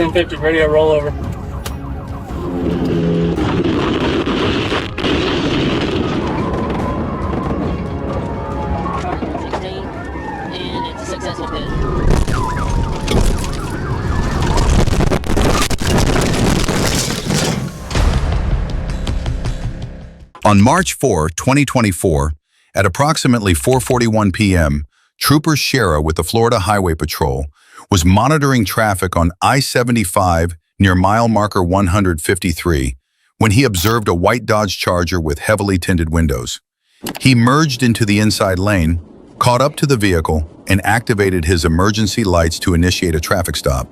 1050, ready to roll over. And it's a successful hit. On March 4, 2024, at approximately 4:41 p.m., Trooper Shera with the Florida Highway Patrol was monitoring traffic on I-75 near mile marker 153 when he observed a white Dodge Charger with heavily tinted windows. He merged into the inside lane, caught up to the vehicle, and activated his emergency lights to initiate a traffic stop.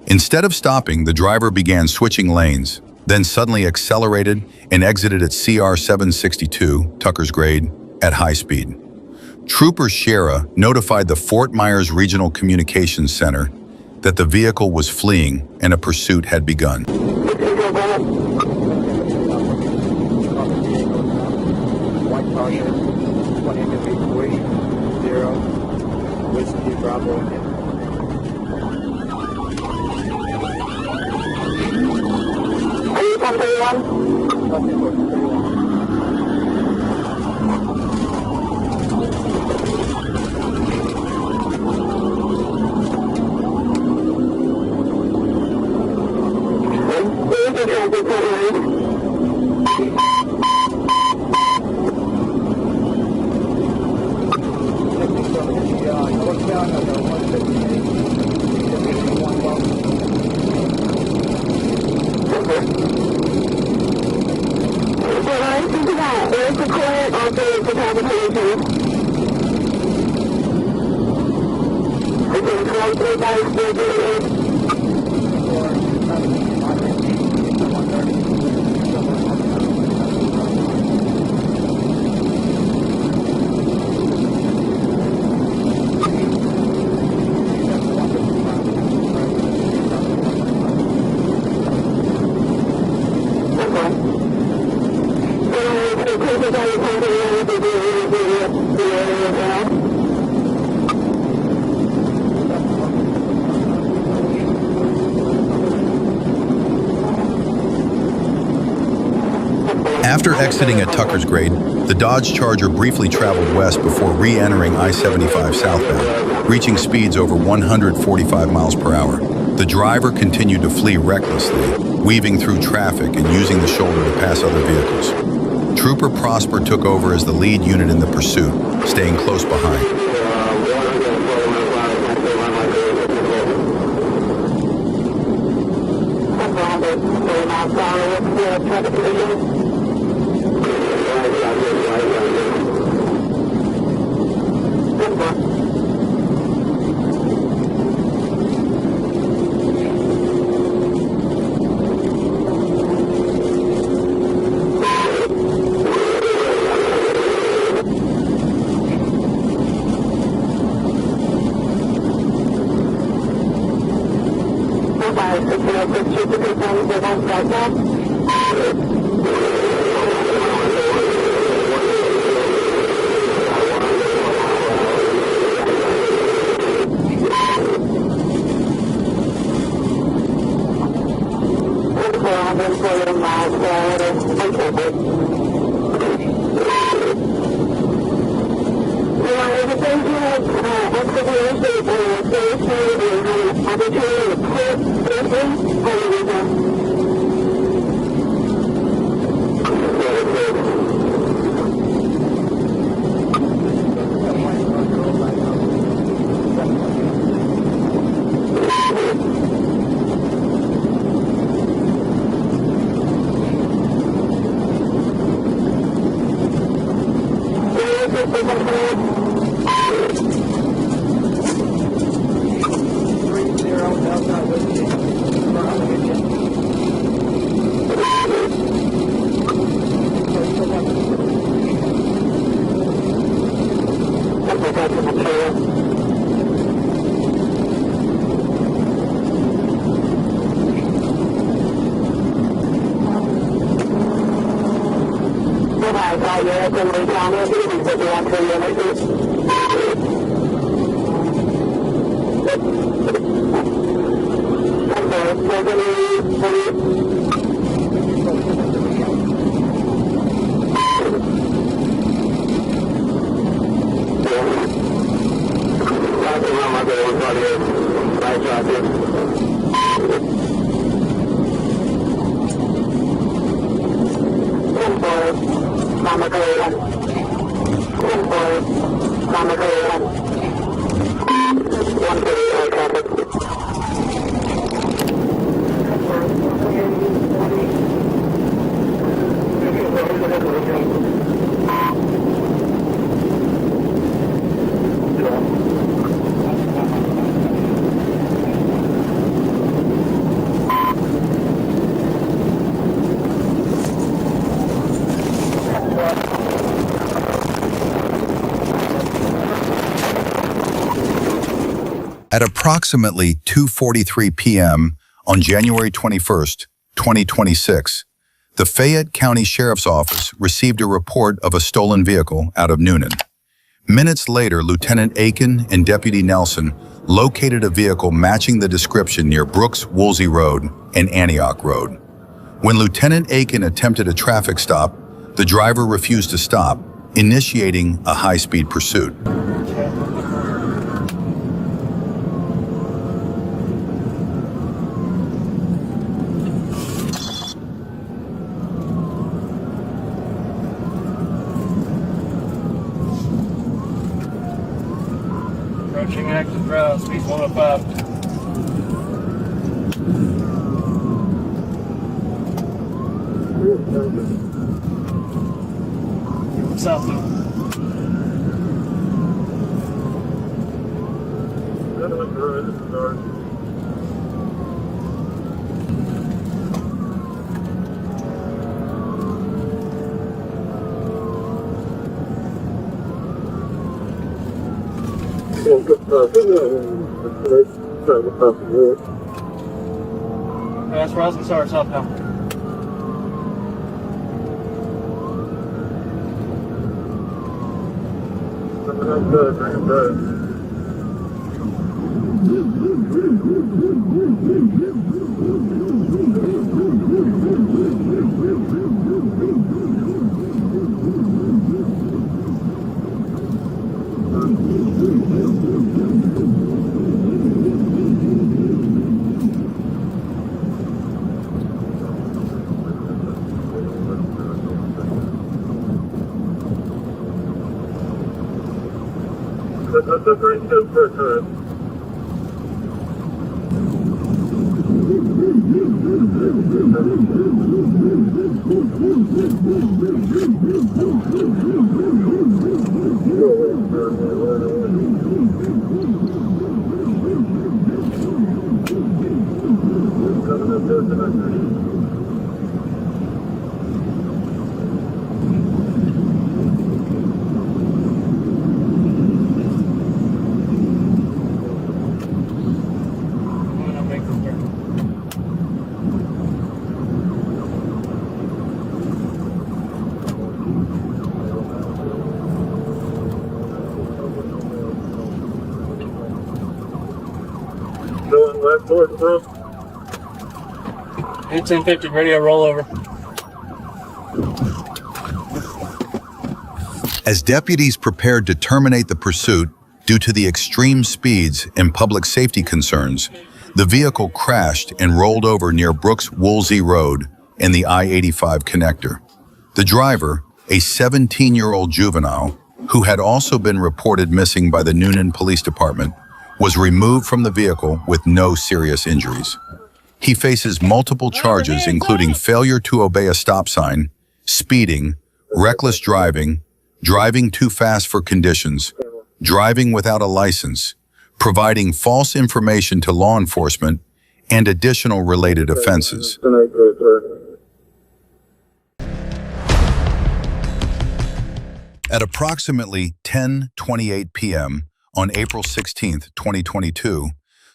Instead of stopping, the driver began switching lanes, then suddenly accelerated and exited at CR 762, Tucker's Grade, at high speed. Trooper Shera notified the Fort Myers Regional Communications Center that the vehicle was fleeing and a pursuit had begun. White Charger, 180, Whiskey Bravo. Are you from 31? After exiting at Tucker's Grade, the Dodge Charger briefly traveled west before re-entering I-75 southbound, reaching speeds over 145 miles per hour. The driver continued to flee recklessly, weaving through traffic and using the shoulder to pass other vehicles. Trooper Prosper took over as the lead unit in the pursuit, staying close behind. At approximately 2:43 p.m. on January 21st, 2026, the Fayette County Sheriff's Office received a report of a stolen vehicle out of Noonan. Minutes later, Lieutenant Aiken and Deputy Nelson located a vehicle matching the description near Brooks-Woolsey Road and Antioch Road. When Lieutenant Aiken attempted a traffic stop, the driver refused to stop, initiating a high-speed pursuit. Approaching active drive, speed 105. South now. That's Rising Star, southbound. It's 1050, radio rollover. As deputies prepared to terminate the pursuit due to the extreme speeds and public safety concerns, the vehicle crashed and rolled over near Brooks-Woolsey Road and the I-85 connector. The driver, a 17-year-old juvenile, who had also been reported missing by the Noonan Police Department, was removed from the vehicle with no serious injuries. He faces multiple charges including failure to obey a stop sign, speeding, reckless driving, driving too fast for conditions, driving without a license, providing false information to law enforcement, and additional related offenses. At approximately 10:28 p.m. on April 16, 2022,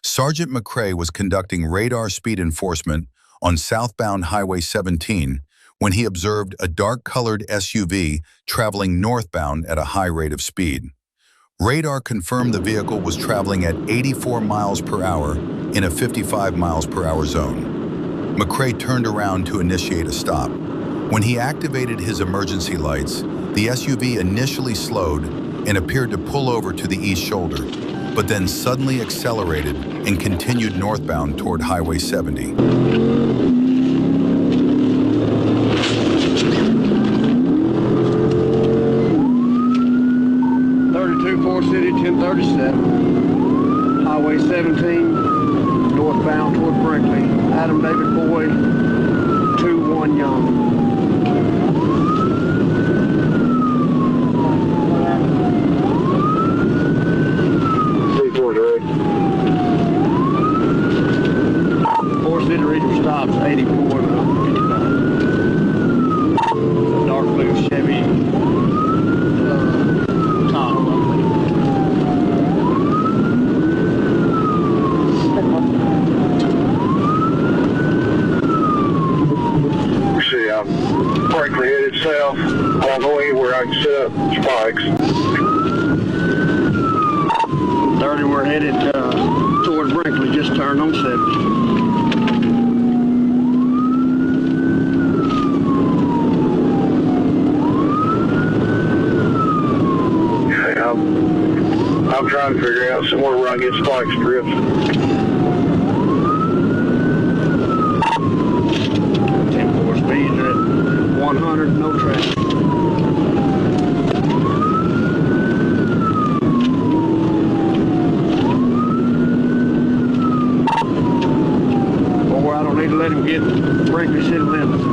Sergeant McCrae was conducting radar speed enforcement on southbound Highway 17 when he observed a dark-colored SUV traveling northbound at a high rate of speed. Radar confirmed the vehicle was traveling at 84 miles per hour in a 55 miles per hour zone. McCrae turned around to initiate a stop. When he activated his emergency lights, the SUV initially slowed and appeared to pull over to the east shoulder, but then suddenly accelerated and continued northbound toward Highway 70. 32 City, 1037. Highway 17, northbound toward Brinkley. Adam David Boy, 2-1 Young. Forest City Regional stops 84 and 55. It's a dark blue Chevy Tahoe, I believe. See, I'm Brinkley headed south. I don't know anywhere I can set up spikes. 30, we're headed toward Brinkley, just turned on 70. I'm trying to figure out somewhere where I can get spike strips. 10-4 speeds are at 100, no traffic. Or I don't need to let him get Brinkley city limits.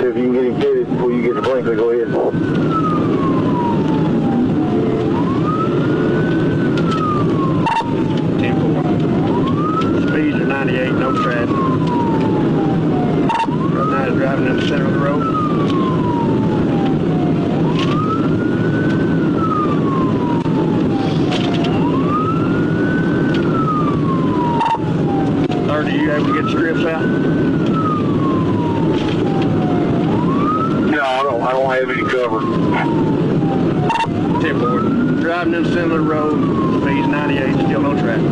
If you can get him fitted before you get to Brinkley, go ahead. 10-4. Speeds are 98, no traffic. Right now he's driving in the center of the road. Are you able to get strips out? No, I don't have any cover. 10-4. Driving in the center of the road, speeds 98, still no traffic.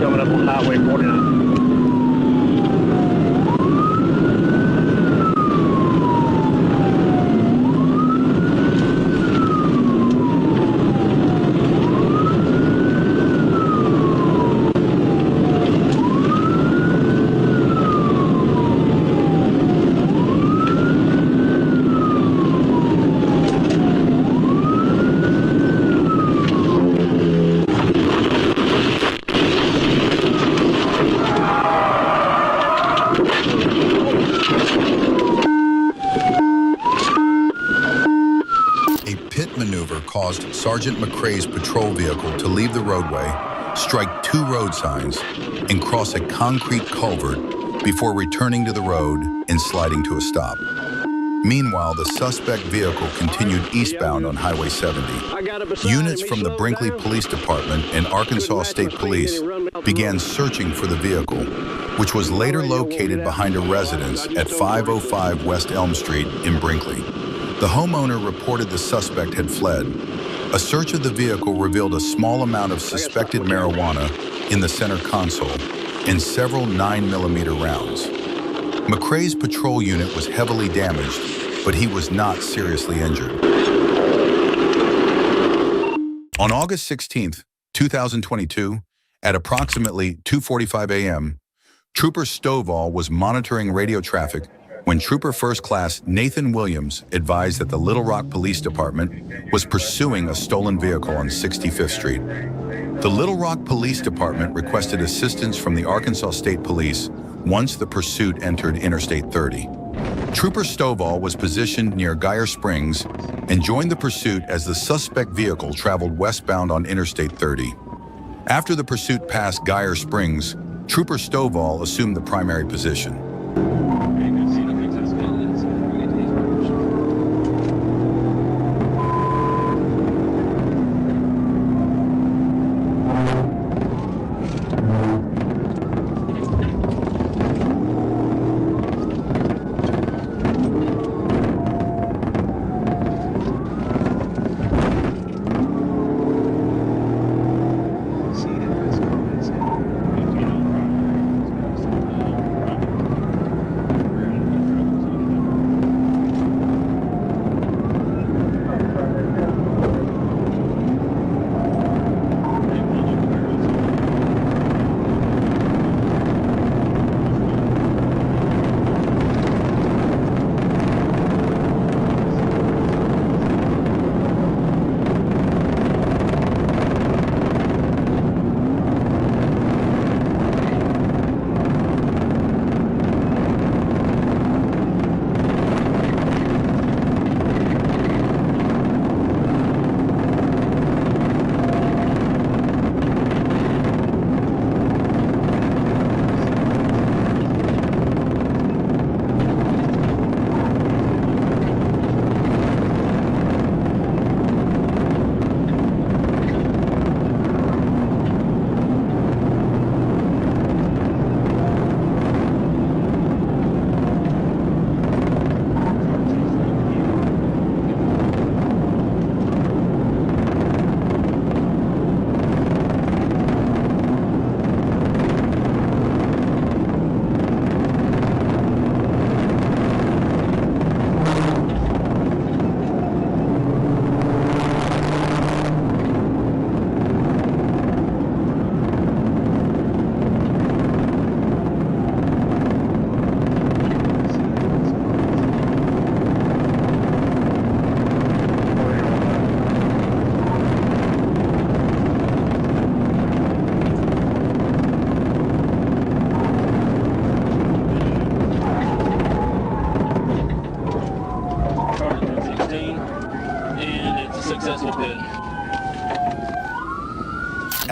Coming up on Highway 49. Caused Sergeant McCrae's patrol vehicle to leave the roadway, strike 2 road signs, and cross a concrete culvert before returning to the road and sliding to a stop. Meanwhile, the suspect vehicle continued eastbound on Highway 70. Units from the Brinkley Police Department and Arkansas State Police began searching for the vehicle, which was later located behind a residence at 505 West Elm Street in Brinkley. The homeowner reported the suspect had fled. A search of the vehicle revealed a small amount of suspected marijuana in the center console and several 9mm rounds. McCrae's patrol unit was heavily damaged, but he was not seriously injured. On August 16th, 2022, at approximately 2:45 a.m., Trooper Stovall was monitoring radio traffic when Trooper First Class Nathan Williams advised that the Little Rock Police Department was pursuing a stolen vehicle on 65th Street. The Little Rock Police Department requested assistance from the Arkansas State Police once the pursuit entered Interstate 30. Trooper Stovall was positioned near Geyer Springs and joined the pursuit as the suspect vehicle traveled westbound on Interstate 30. After the pursuit passed Geyer Springs, Trooper Stovall assumed the primary position.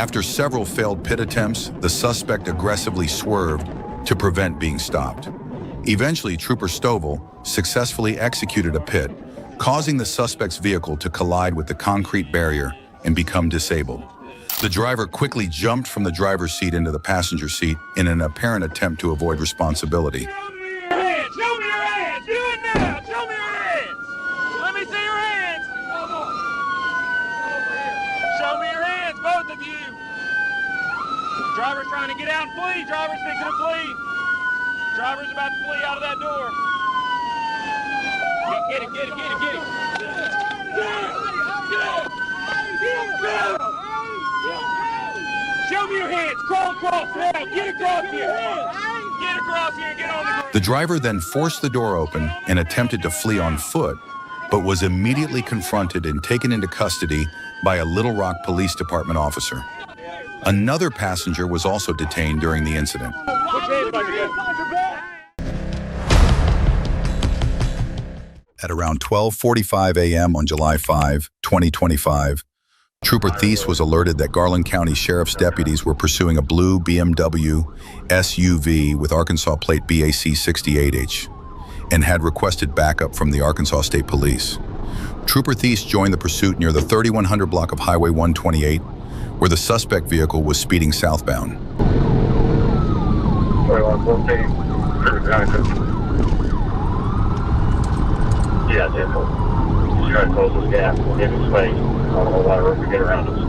After several failed pit attempts, the suspect aggressively swerved to prevent being stopped. Eventually, Trooper Stovall successfully executed a pit, causing the suspect's vehicle to collide with the concrete barrier and become disabled. The driver quickly jumped from the driver's seat into the passenger seat in an apparent attempt to avoid responsibility. Show me your hands! Show me your hands! Do it now! Show me your hands! Let me see your hands! Show me your hands, both of you! Driver's trying to get out and flee. Driver's fixing to flee. Driver's about to flee out of that door. Get him, get him, get him, get him. Show me your hands. Crawl across now. Get across here. Get across here and get on the ground. The driver then forced the door open and attempted to flee on foot, but was immediately confronted and taken into custody by a Little Rock Police Department officer. Another passenger was also detained during the incident. At around 12:45 a.m. on July 5, 2025, Trooper Thies was alerted that Garland County Sheriff's deputies were pursuing a blue BMW SUV with Arkansas plate BAC 68H and had requested backup from the Arkansas State Police. Trooper Thies joined the pursuit near the 3100 block of Highway 128, where the suspect vehicle was speeding southbound. 2114, yeah, 10-4. Just try to close this gap. We'll give it space. I don't know why we're get around us.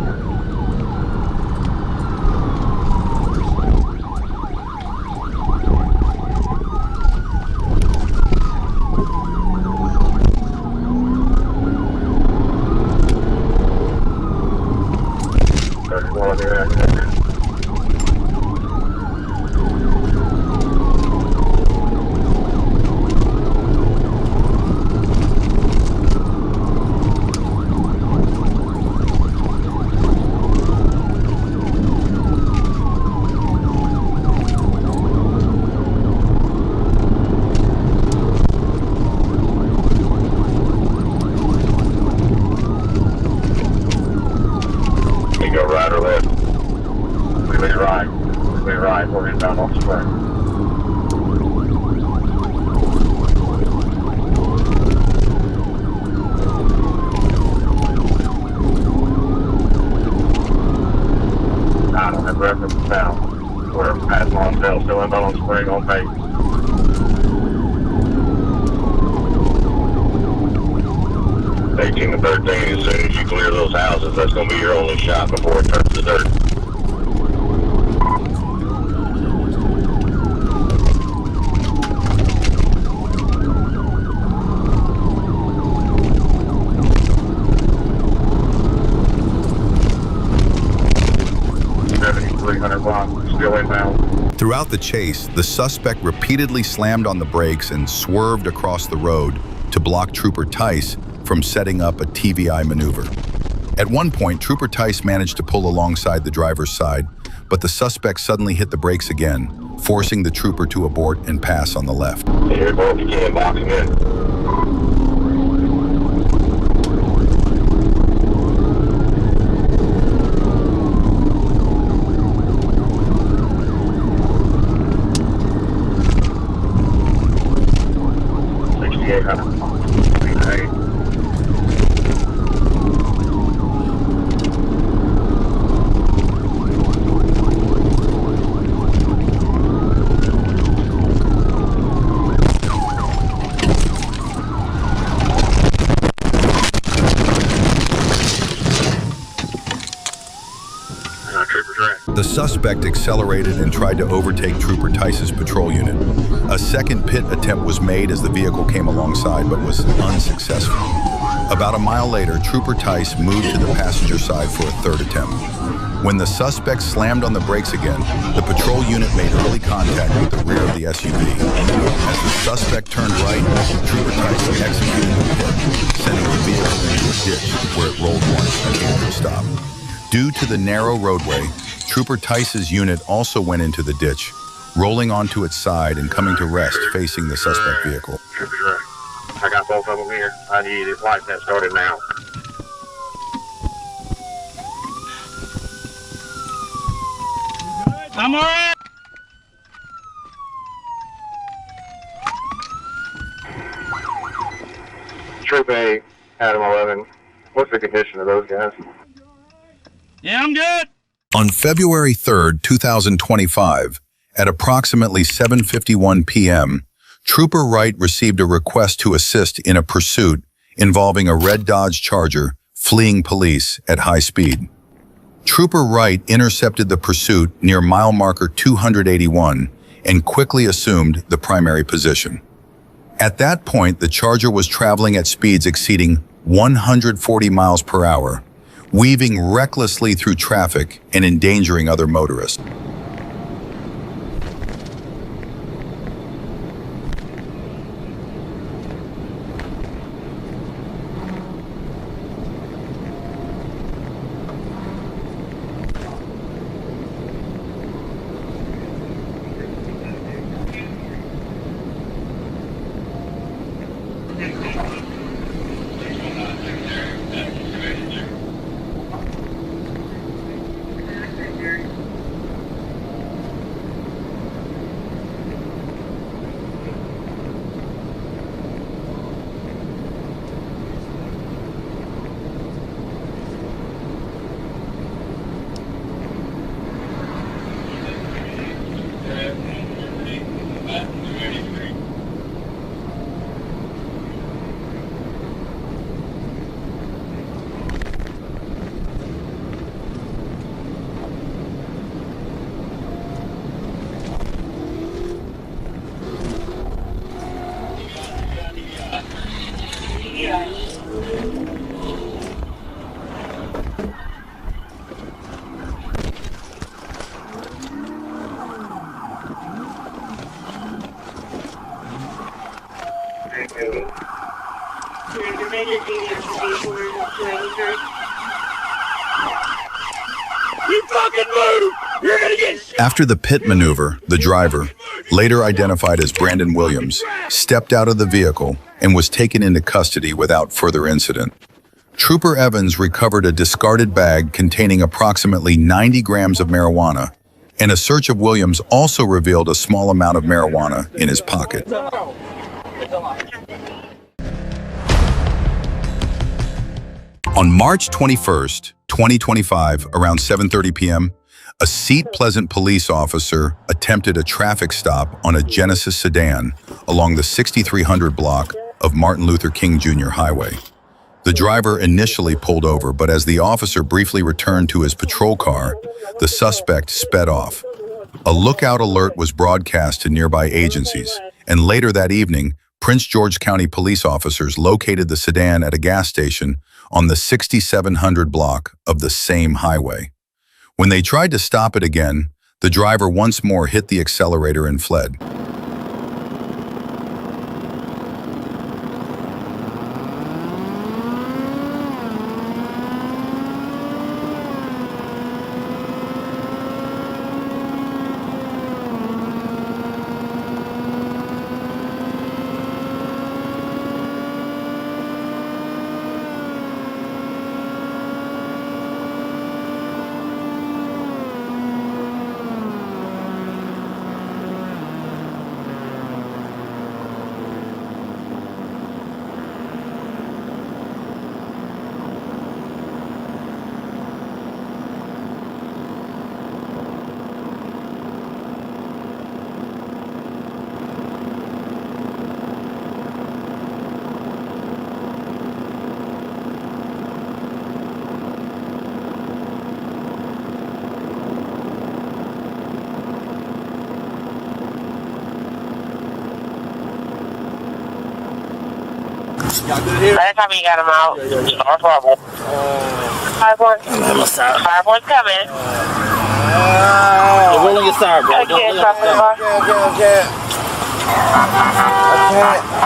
Go right or left. We lead right. We lead right. We're inbound on spring. I don't have reference now. We're passing on Dell, still inbound on spring on base. To 13, as soon as you clear those houses, that's going to be your only shot before it turns to dirt. Still inbound. Throughout the chase, the suspect repeatedly slammed on the brakes and swerved across the road to block Trooper Thies from setting up a TVI maneuver. At one point, Trooper Thies managed to pull alongside the driver's side, but the suspect suddenly hit the brakes again, forcing the trooper to abort and pass on the left. Here, both you can box him in. The suspect accelerated and tried to overtake Trooper Thies' patrol unit. A second pit attempt was made as the vehicle came alongside, but was unsuccessful. About a mile later, Trooper Thies moved to the passenger side for a third attempt. When the suspect slammed on the brakes again, the patrol unit made early contact with the rear of the SUV. As the suspect turned right, Trooper Thies executed the pit, sending the vehicle into a ditch where it rolled once and came to a stop. Due to the narrow roadway, Trooper Thies' unit also went into the ditch, rolling onto its side and coming to rest facing the suspect vehicle. Trooper's right. I got both of them here. I need his light that started now. I'm all right. Troop A, Adam 11. What's the condition of those guys? Yeah, I'm good. On February 3rd, 2025, at approximately 7:51 p.m., Trooper Wright received a request to assist in a pursuit involving a red Dodge Charger fleeing police at high speed. Trooper Wright intercepted the pursuit near mile marker 281 and quickly assumed the primary position. At that point, the Charger was traveling at speeds exceeding 140 miles per hour, weaving recklessly through traffic and endangering other motorists. You fucking move! You're gonna get After the pit maneuver, the driver, later identified as Brandon Williams, stepped out of the vehicle and was taken into custody without further incident. Trooper Evans recovered a discarded bag containing approximately 90 grams of marijuana, and a search of Williams also revealed a small amount of marijuana in his pocket. On March 21st, 2025, around 7:30 p.m., a seat-pleasant police officer attempted a traffic stop on a Genesis sedan along the 6300 block of Martin Luther King Jr. Highway. The driver initially pulled over, but as the officer briefly returned to his patrol car, the suspect sped off. A lookout alert was broadcast to nearby agencies, and later that evening, Prince George County police officers located the sedan at a gas station on the 6700 block of the same highway. When they tried to stop it again, the driver once more hit the accelerator and fled. Last time you got him out. Star 5-1. 5-1. Fireborn's coming. You're rolling your side, bro. I can't stop in the car.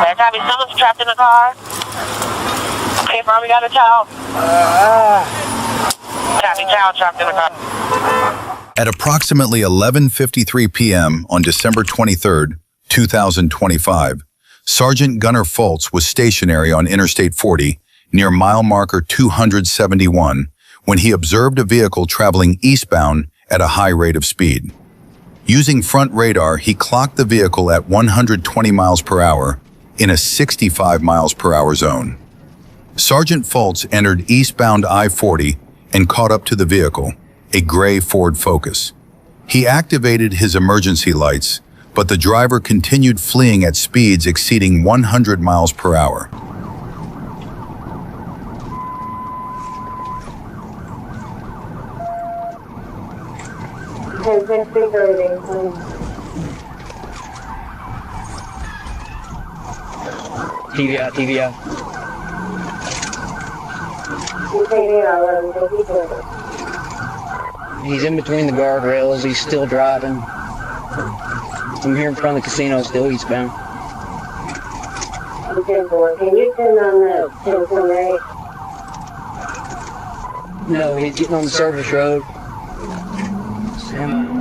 Last time someone's trapped in the car. Okay, bro, we got a child. Child trapped in the car. At approximately 11:53 p.m. on December 23rd, 2025, Sergeant Gunnar Foltz was stationary on Interstate 40 near mile marker 271 when he observed a vehicle traveling eastbound at a high rate of speed. Using front radar, he clocked the vehicle at 120 miles per hour in a 65 miles per hour zone. Sergeant Fultz entered eastbound I-40 and caught up to the vehicle, a gray Ford Focus. He activated his emergency lights, but the driver continued fleeing at speeds exceeding 100 miles per hour. TV out, TV out. He's in between the guardrails. He's still driving. I'm here in front of the casino, still eastbound. Can you turn on the 10.8? No, he's getting on the service road. Sam.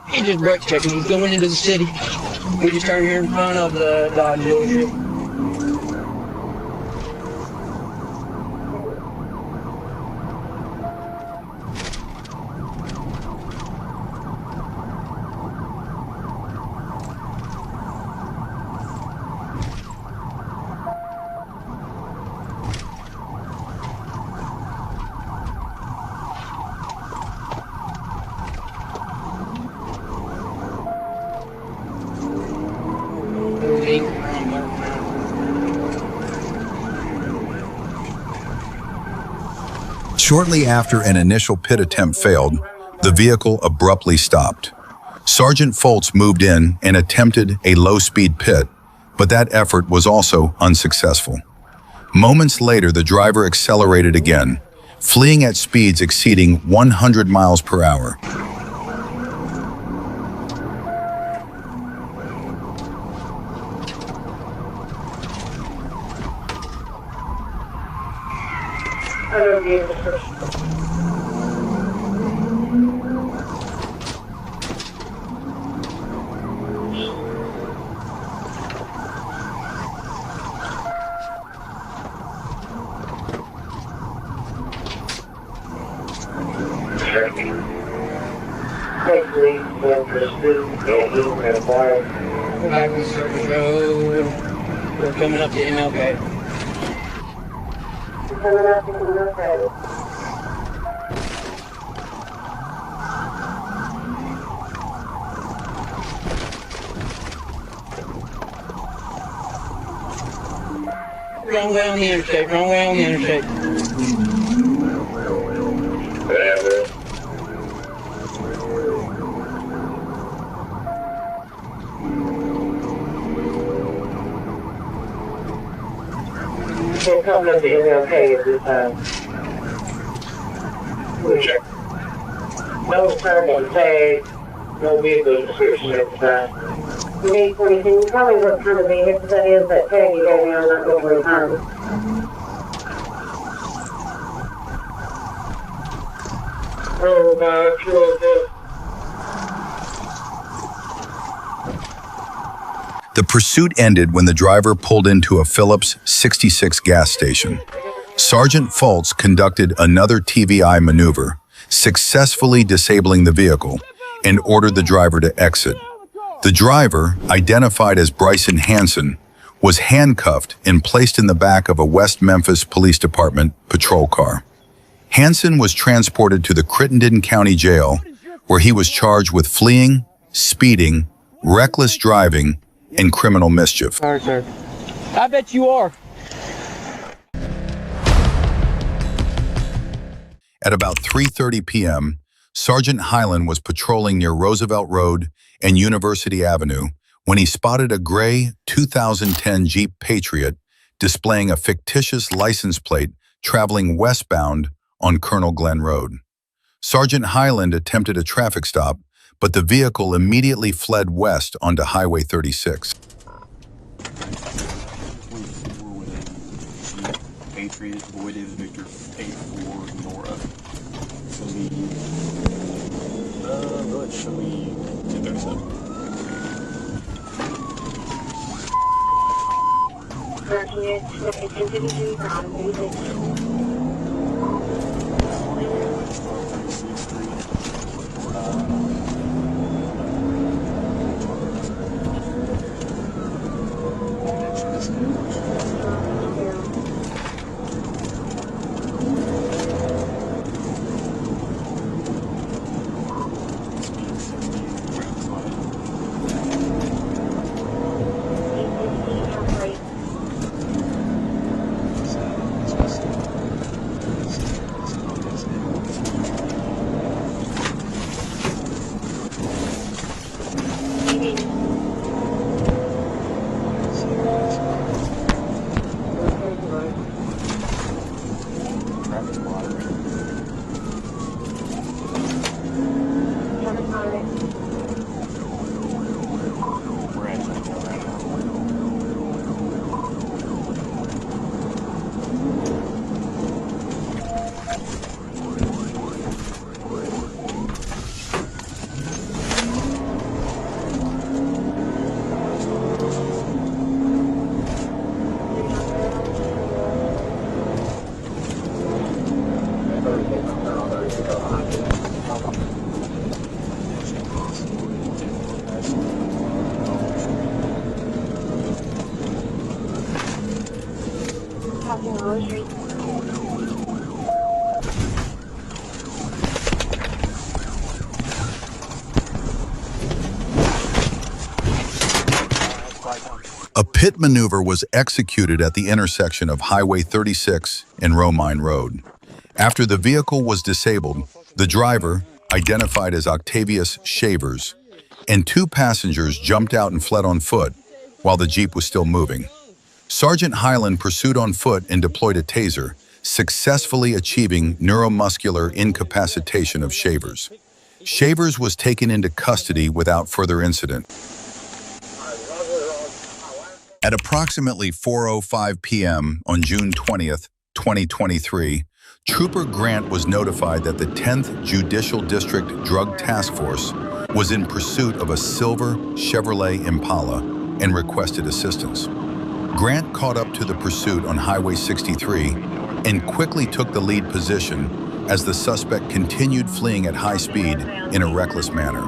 He just brake checking. He's going into the city. We just turned here in front of the Dodge dealership. Shortly after an initial pit attempt failed, the vehicle abruptly stopped. Sergeant Fultz moved in and attempted a low-speed pit, but that effort was also unsuccessful. Moments later, the driver accelerated again, fleeing at speeds exceeding 100 miles per hour. Back on the service road. We're coming up to MLK. Coming up to MLK. Wrong way on the interstate, wrong way on the interstate. We're coming up to MLK at this time. Check. No permanent tag, no vehicle description at the time. Can you tell me what kind of vehicle that is that tag you got on that over the time? Oh, 202. The pursuit ended when the driver pulled into a Phillips 66 gas station. Sergeant Fultz conducted another TVI maneuver, successfully disabling the vehicle, and ordered the driver to exit. The driver, identified as Bryson Hanson, was handcuffed and placed in the back of a West Memphis Police Department patrol car. Hanson was transported to the Crittenden County Jail, where he was charged with fleeing, speeding, reckless driving, and criminal mischief. Sorry, sir. I bet you are. At about 3:30 p.m., Sergeant Hyland was patrolling near Roosevelt Road and University Avenue when he spotted a gray 2010 Jeep Patriot displaying a fictitious license plate traveling westbound on Colonel Glenn Road. Sergeant Hyland attempted a traffic stop, but the vehicle immediately fled west onto Highway 36. Patriot, voided Victor 84 Nora. A pit maneuver was executed at the intersection of Highway 36 and Romine Road. After the vehicle was disabled, the driver, identified as Octavius Shavers, and 2 passengers jumped out and fled on foot while the Jeep was still moving. Sergeant Hyland pursued on foot and deployed a taser, successfully achieving neuromuscular incapacitation of Shavers. Shavers was taken into custody without further incident. At approximately 4:05 p.m. on June 20th, 2023, Trooper Grant was notified that the 10th Judicial District Drug Task Force was in pursuit of a silver Chevrolet Impala and requested assistance. Grant caught up to the pursuit on Highway 63 and quickly took the lead position as the suspect continued fleeing at high speed in a reckless manner.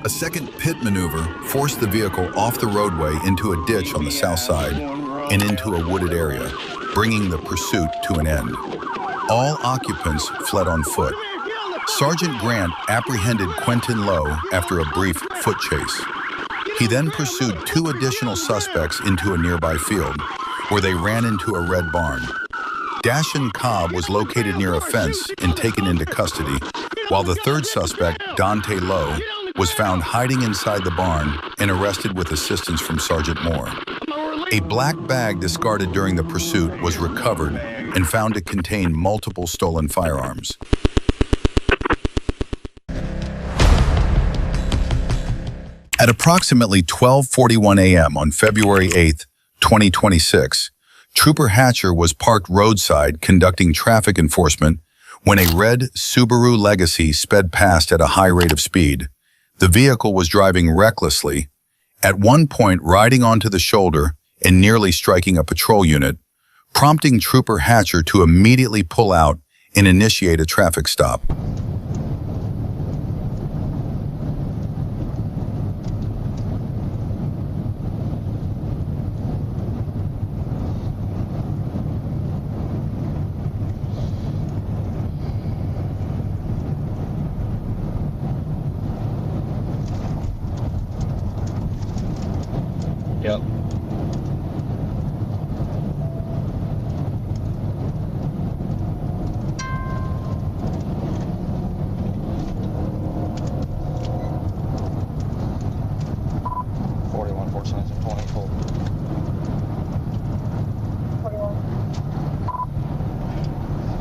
A second pit maneuver forced the vehicle off the roadway into a ditch on the south side and into a wooded area, bringing the pursuit to an end. All occupants fled on foot. Sergeant Grant apprehended Quentin Lowe after a brief foot chase. He then pursued 2 additional suspects into a nearby field, where they ran into a red barn. Dashcam Cobb was located near a fence and taken into custody, while the third suspect, Dante Lowe, was found hiding inside the barn and arrested with assistance from Sergeant Moore. A black bag discarded during the pursuit was recovered and found to contain multiple stolen firearms. At approximately 12:41 a.m. on February 8, 2026, Trooper Hatcher was parked roadside conducting traffic enforcement when a red Subaru Legacy sped past at a high rate of speed. The vehicle was driving recklessly, at one point riding onto the shoulder and nearly striking a patrol unit, prompting Trooper Hatcher to immediately pull out and initiate a traffic stop. Yep.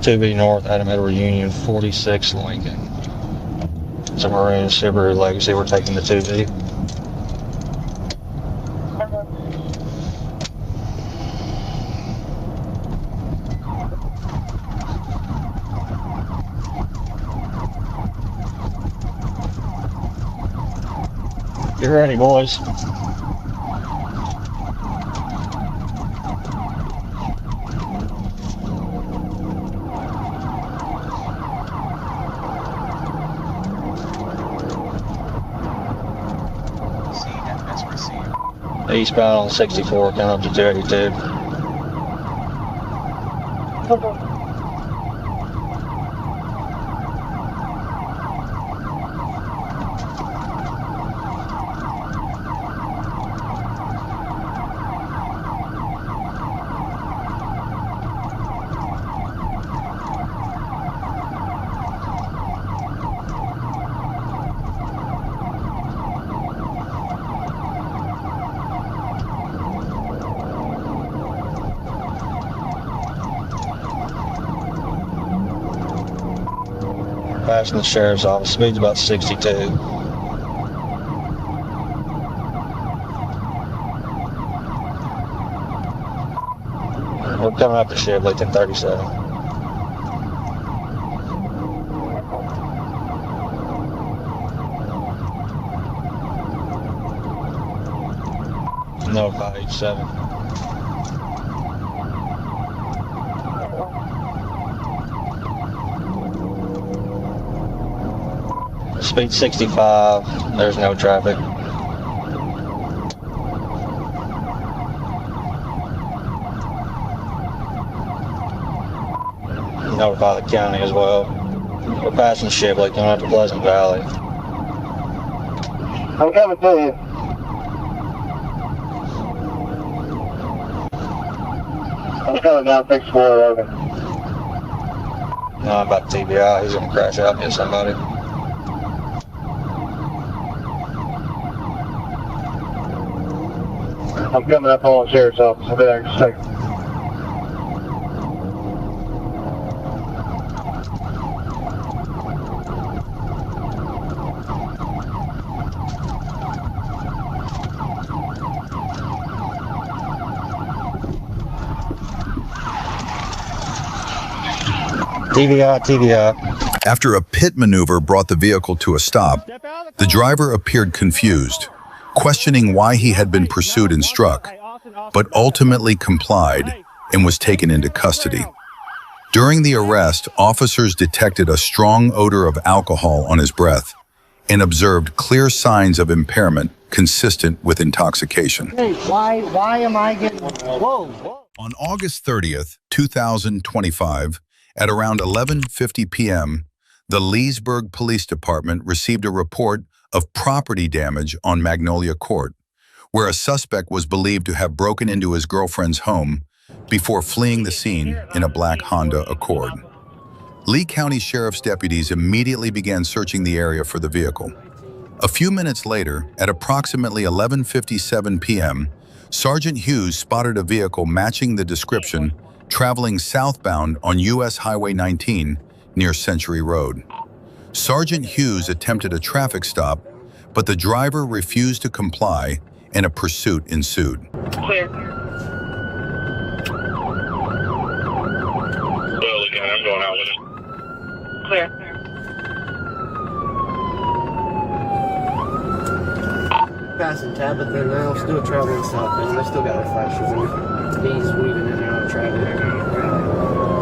Two B North, Adam Edward Union, 46 Lincoln. It's a maroon Subaru Legacy. We're taking the 2B. You ready, boys? Eastbound on 64, coming up to 282. Passing the sheriff's office, speed's about 62. We're coming up to Shibley, 1037. No, 587. Speed 65, there's no traffic. Notify the county as well. We're passing Shibley, coming up to Pleasant Valley. I'm coming to you. I'm coming down 64 over. No, I'm about to TBI. He's gonna crash out and hit somebody. I'm coming up on the sheriff's office. I'll be there in a second. TBI. After a pit maneuver brought the vehicle to a stop, the driver appeared confused, questioning why he had been pursued and struck, but ultimately complied and was taken into custody. During the arrest, officers detected a strong odor of alcohol on his breath and observed clear signs of impairment consistent with intoxication. Hey, why am I getting... Whoa. On August 30th, 2025, at around 11:50 p.m., the Leesburg Police Department received a report of property damage on Magnolia Court, where a suspect was believed to have broken into his girlfriend's home before fleeing the scene in a black Honda Accord. Lee County Sheriff's deputies immediately began searching the area for the vehicle. A few minutes later, at approximately 11:57 p.m., Sergeant Hughes spotted a vehicle matching the description traveling southbound on U.S. Highway 19 near Century Road. Sergeant Hughes attempted a traffic stop, but the driver refused to comply and a pursuit ensued. Clear. I'm going out with it. Clear. Passing Tabitha now, still traveling southbound. They still got their flashers in. He's weaving in and out of traffic.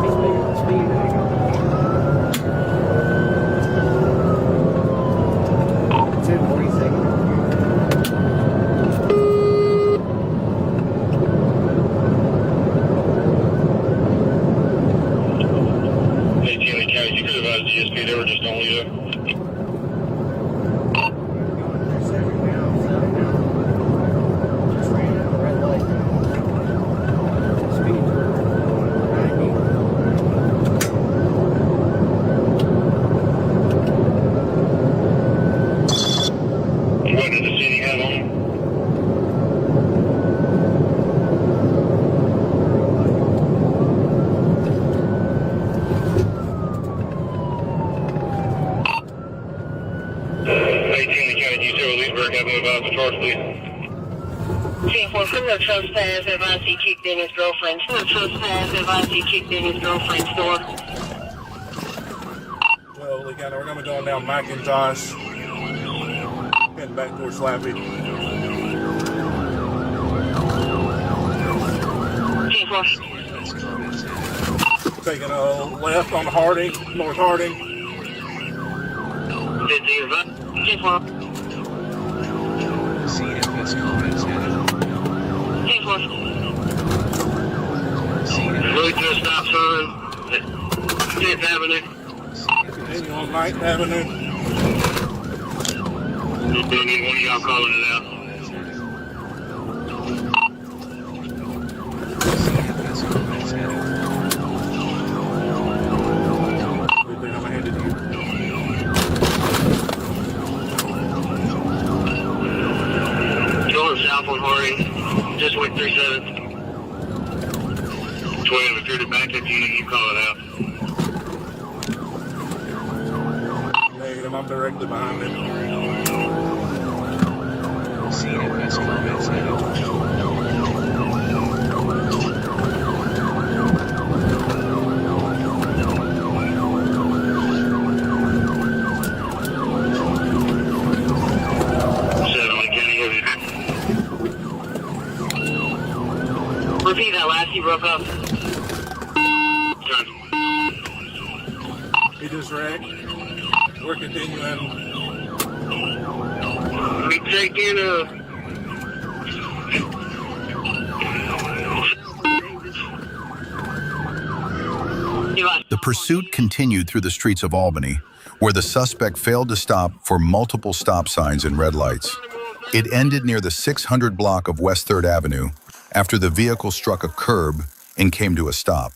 He's moving at speed now. 10:40 seconds. You could have had a DSP, they were just only there. What did the city have on him? Criminal trespass, advise he kicked in his girlfriend's door. Trespass, advise he kicked in his girlfriend's door. Well, Lee County, we're going to be going down McIntosh, heading back towards Slappy. 10-4. Taking a left on Harding, North Harding. 10-4. 10-4. Really to a stop sign at 10th Avenue. Continue on 9th Avenue. Just don't need one of y'all calling it out. Good thing I'm ahead of you. Going south on Harding. Just went 37th. 12 recruited backup unit, you call it out. Negative, I'm directly behind him. Repeat that last, you broke up. He just wrecked. We're continuing. We taking The pursuit continued through the streets of Albany, where the suspect failed to stop for multiple stop signs and red lights. It ended near the 600 block of West 3rd Avenue after the vehicle struck a curb and came to a stop.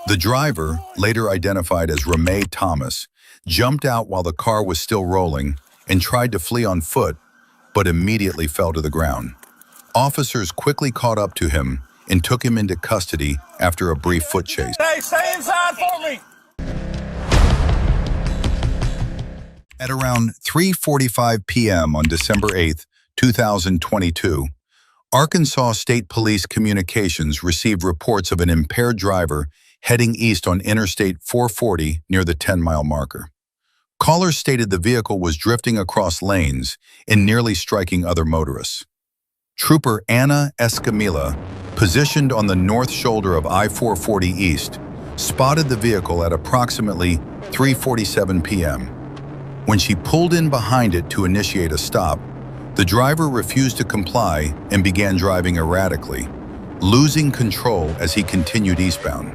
The driver, later identified as Ramey Thomas, jumped out while the car was still rolling and tried to flee on foot, but immediately fell to the ground. Officers quickly caught up to him and took him into custody after a brief foot chase. Hey, stay inside for me! At around 3:45 p.m. on December 8, 2022, Arkansas State Police Communications received reports of an impaired driver heading east on Interstate 440 near the 10-mile marker. Callers stated the vehicle was drifting across lanes and nearly striking other motorists. Trooper Anna Escamilla, positioned on the north shoulder of I-440 East, spotted the vehicle at approximately 3:47 p.m. When she pulled in behind it to initiate a stop, the driver refused to comply and began driving erratically, losing control as he continued eastbound.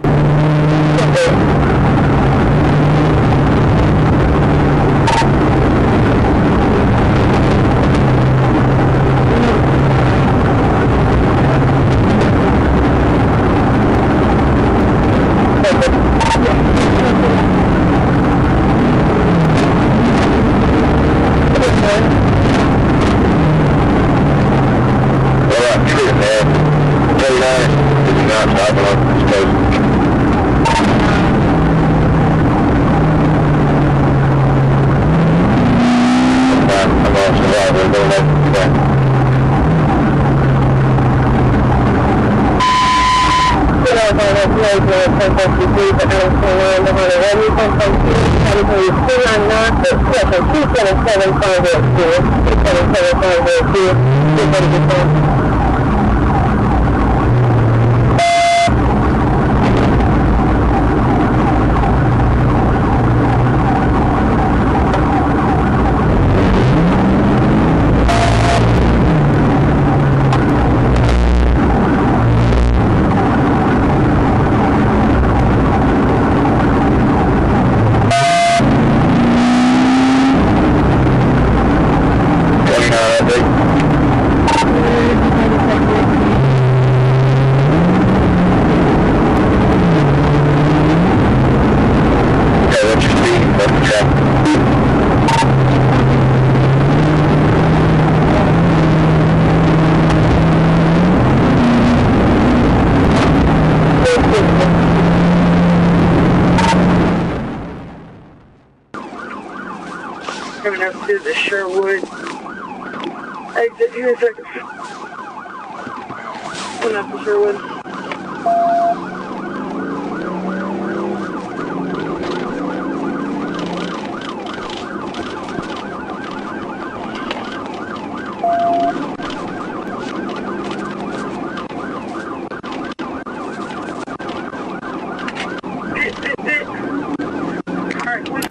Coming up to the Sherwood exit here in a second. Coming up to Sherwood.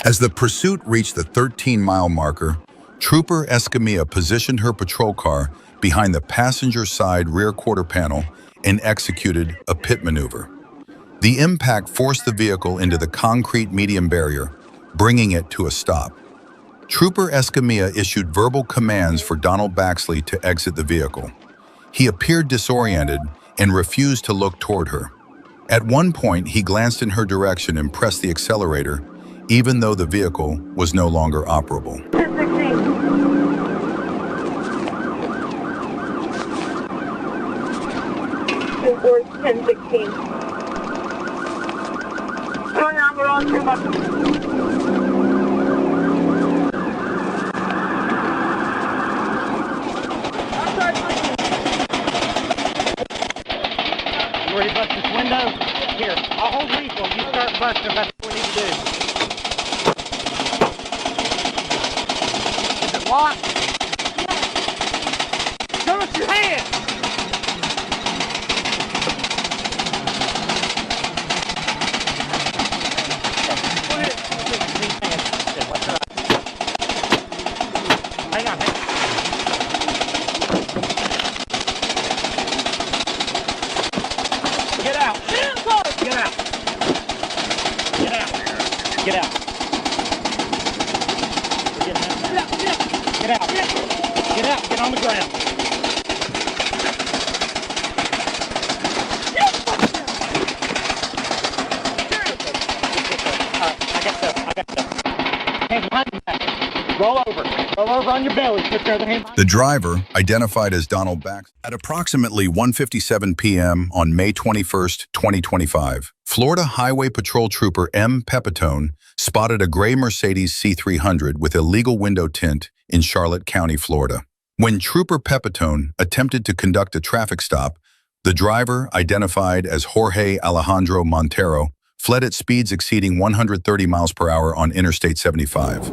As the pursuit reached the 13-mile marker, Trooper Escamilla positioned her patrol car behind the passenger side rear quarter panel and executed a pit maneuver. The impact forced the vehicle into the concrete median barrier, bringing it to a stop. Trooper Escamilla issued verbal commands for Donald Baxley to exit the vehicle. He appeared disoriented and refused to look toward her. At one point, he glanced in her direction and pressed the accelerator, even though the vehicle was no longer operable. 1016. Report 1016. Oh yeah, we're on too much. You ready to bust this window? Here, I'll hold lethal. You start busting. That's what we need to do. Is it locked? Show us your hand. Hang on, hang on. Get out. Get out. Get out. Get out. Get out. Get out. Get on the ground. I got stuff. Hands behind your back. Roll over. Roll over on your belly. Put your other hand. The driver, identified as Donald Baxley, at approximately 1:57 p.m. on May 21st, 2025, Florida Highway Patrol Trooper M. Pepitone spotted a gray Mercedes C300 with illegal window tint in Charlotte County, Florida. When Trooper Pepitone attempted to conduct a traffic stop, the driver, identified as Jorge Alejandro Montero, fled at speeds exceeding 130 miles per hour on Interstate 75.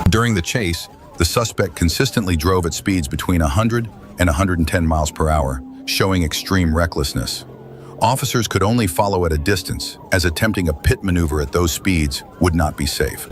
During the chase, the suspect consistently drove at speeds between 100 and 110 miles per hour, showing extreme recklessness. Officers could only follow at a distance, as attempting a pit maneuver at those speeds would not be safe.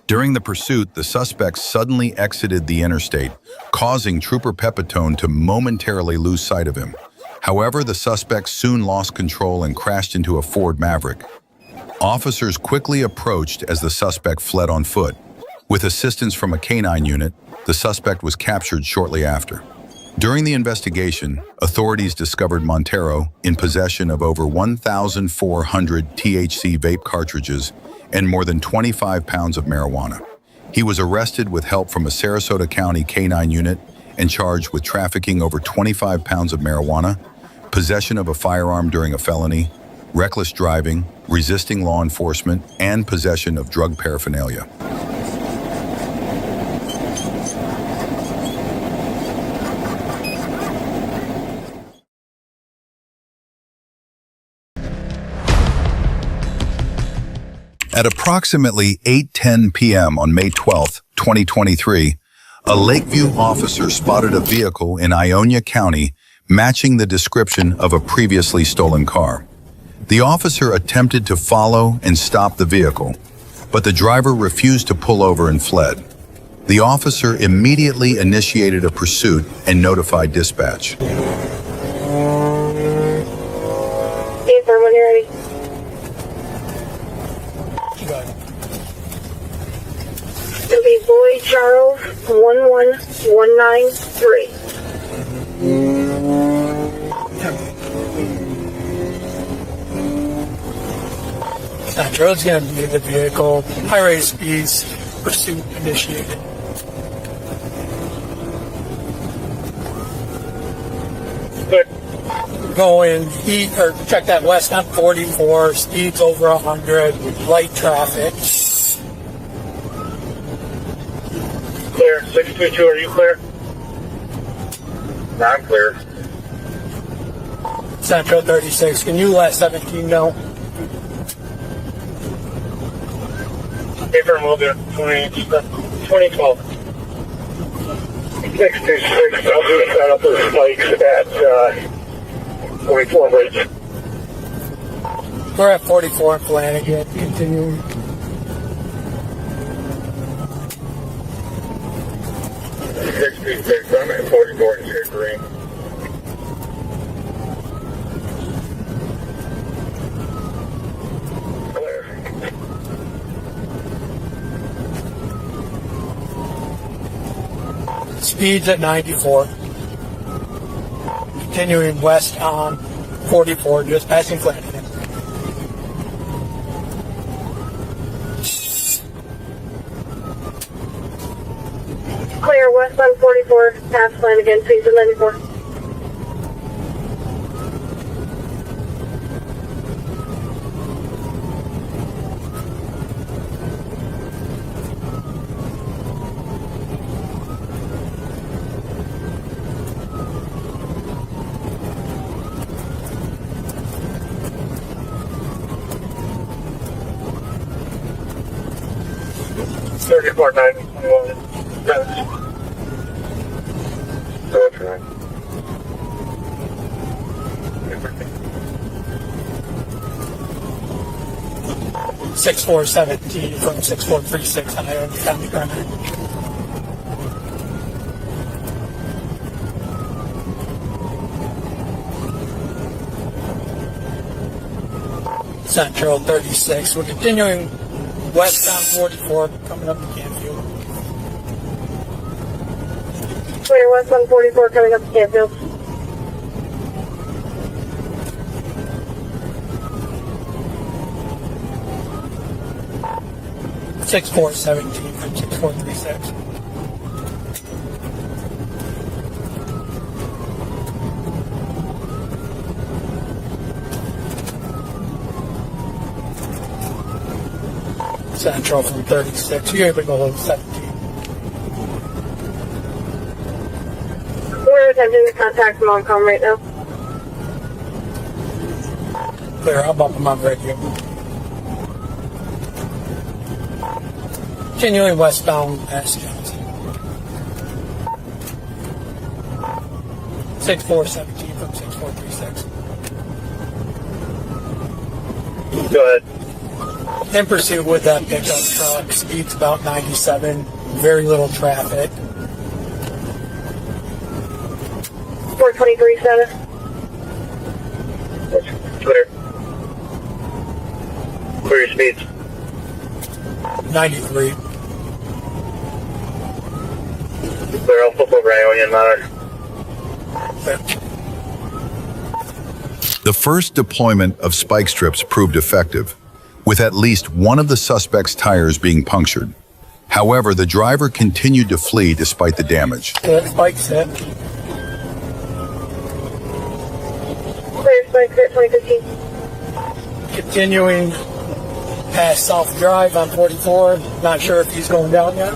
During the pursuit, the suspect suddenly exited the interstate, causing Trooper Pepitone to momentarily lose sight of him. However, the suspect soon lost control and crashed into a Ford Maverick. Officers quickly approached as the suspect fled on foot. With assistance from a canine unit, the suspect was captured shortly after. During the investigation, authorities discovered Montero in possession of over 1,400 THC vape cartridges and more than 25 pounds of marijuana. He was arrested with help from a Sarasota County canine unit and charged with trafficking over 25 pounds of marijuana, possession of a firearm during a felony, reckless driving, resisting law enforcement, and possession of drug paraphernalia. At approximately 8:10 p.m. on May 12, 2023, a Lakeview officer spotted a vehicle in Ionia County matching the description of a previously stolen car. The officer attempted to follow and stop the vehicle, but the driver refused to pull over and fled. The officer immediately initiated a pursuit and notified dispatch. Hey, sir, when you're ready. It'll be Boy Charles 11193. Road's going to be the vehicle. High rate of speeds. Pursuit initiated. Good. Going east or check that west on 44. Speeds over 100. Light traffic. Clear. 622, are you clear? I'm clear. Central 36. Can you let 17 know? Paper will do 2012. 626, I'll do a setup of spikes at 44 bridge. We're at 44 in Flanagan. Continuing. I'm at 44 and here, green. Speeds at 94. Continuing west on 44, just passing Flanagan. Clear west on 44, past Flanagan, speeds at 94. Thirty-four 921. That's right. 6417 from 6436 on Iron County Primary. Central 36. We're continuing westbound 44, coming up to Canfield. Clear west on 44, coming up to Canfield. Six 6417 from 6436. Central from 36. You're able to go 17. We're attempting to contact Montcalm right now. Clear, I'll bump them on radio. Continuing westbound past Johnson. 6417 from 6436. Go ahead. In pursuit with that pickup truck, speeds about 97, very little traffic. 423.7. Clear. Clear your speeds. 93. Clear, I'll flip over Alien Matter. The first deployment of spike strips proved effective, with at least one of the suspect's tires being punctured. However, the driver continued to flee despite the damage. Good, spike's hit. Clear spike at 2015. Continuing past South Drive on 44. Not sure if he's going down yet.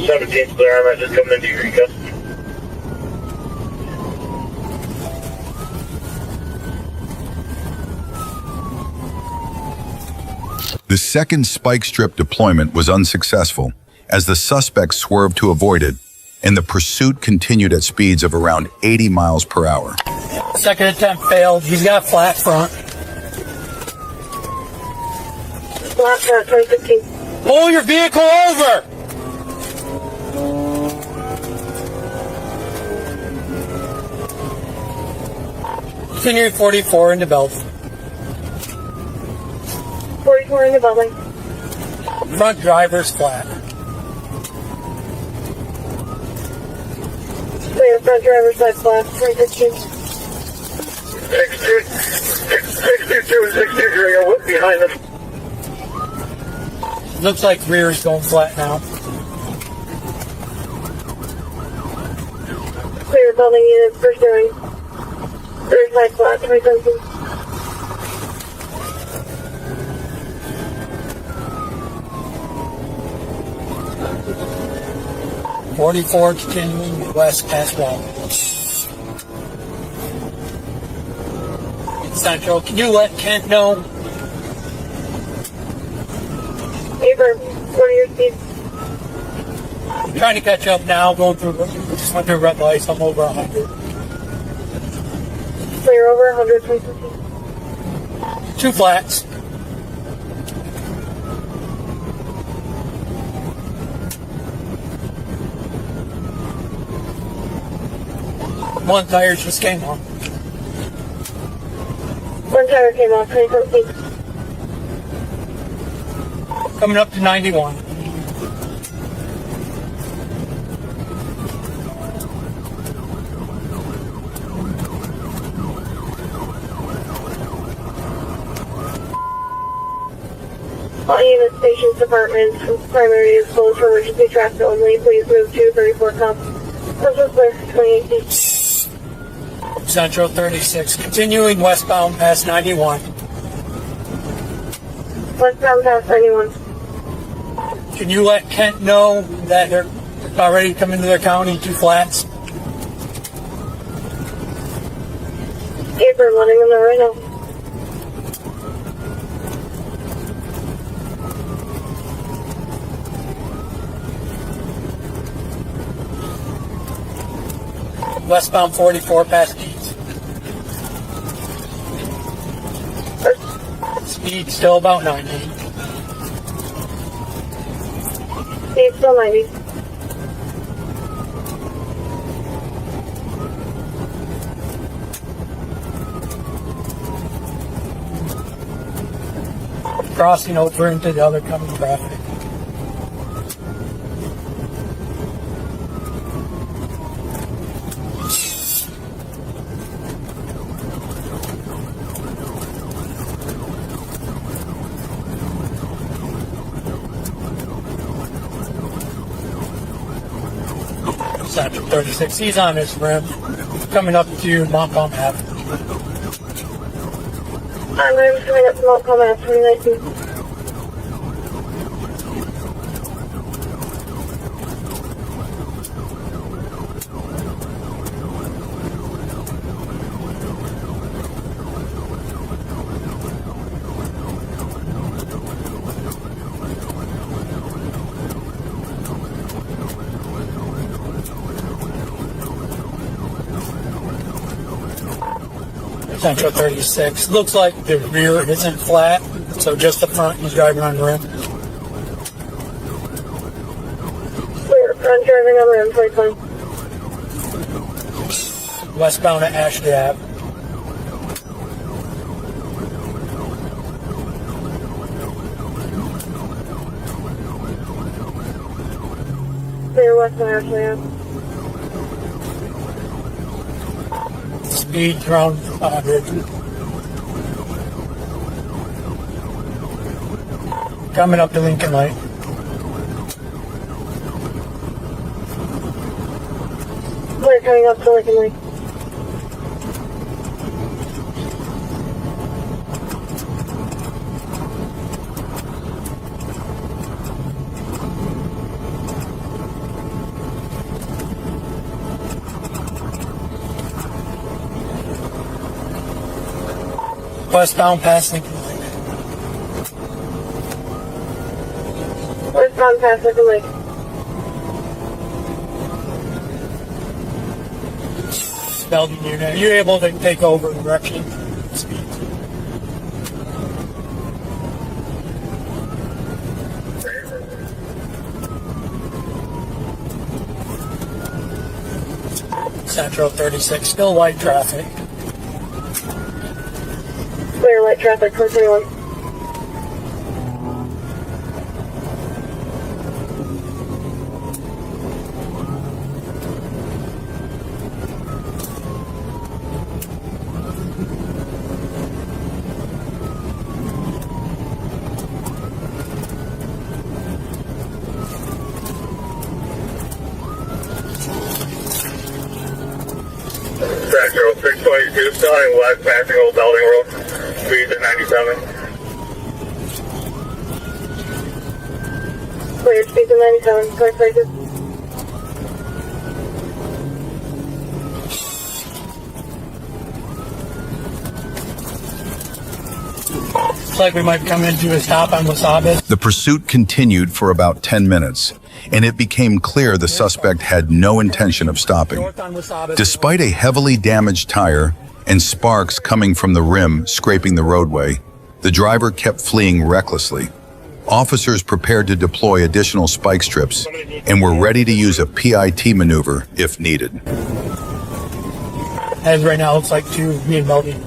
Seventeen's clear, I'm just coming into Eureka. The second spike strip deployment was unsuccessful, as the suspect swerved to avoid it, and the pursuit continued at speeds of around 80 miles per hour. Second attempt failed. He's got flat front. Flat front 2015. Pull your vehicle over! Continuing 44 into Bellevue. 44 in the building. Front driver's flat. Clear front driver's side flat 2015. 622 and 623 are behind us. Looks like rear is going flat now. Clear building units pursuing. Rear side flat 2017. .44 continuing west past Wall. Central, can you let Kent know? Abram, what are your speeds? I'm trying to catch up now, going through, just went through red lights, I'm over 100. Clear over 100 2015. Two flats. One tire just came off. One tire came off, 2014. Coming up to 91. All units, stations, departments, primary is closed for emergency traffic only. Please move to 34 Comp. Southwest 2018. Central 36, continuing westbound past 91. Westbound past 91. Can you let Kent know that they're already coming to their county, 2 flats? April, letting them know right now. Westbound 44 past East. Speed still about 90. Speed still 90. Crossing over into the other coming traffic. Central 36, he's on his rim, coming up to Montcalm Ave. I'm coming up to Montcalm Ave, 2019. Central 36. Looks like the rear isn't flat, so just the front is driving on the rim. Clear, front driving on the rim, 2020. Westbound at Ashley Ave. Clear westbound Ashley Ave. Speed around 100. Coming up to Lincoln Light. Clear coming up to Lincoln Lake. Westbound past Lincoln Lake. Westbound past Lincoln Lake. Belden unit. You're able to take over direction. Speed. Central 36, still light traffic. Clear light traffic, 421. Central 622, starting west, passing Old Belding Road. Speed at 97. Cleared, speed to 97, correct places. Looks like we might come into a stop on Wasabi. The pursuit continued for about 10 minutes, and it became clear the suspect had no intention of stopping. North on Wasabi. Despite a heavily damaged tire and sparks coming from the rim scraping the roadway, the driver kept fleeing recklessly. Officers prepared to deploy additional spike strips and were ready to use a PIT maneuver if needed. As right now, it looks like two being melted. And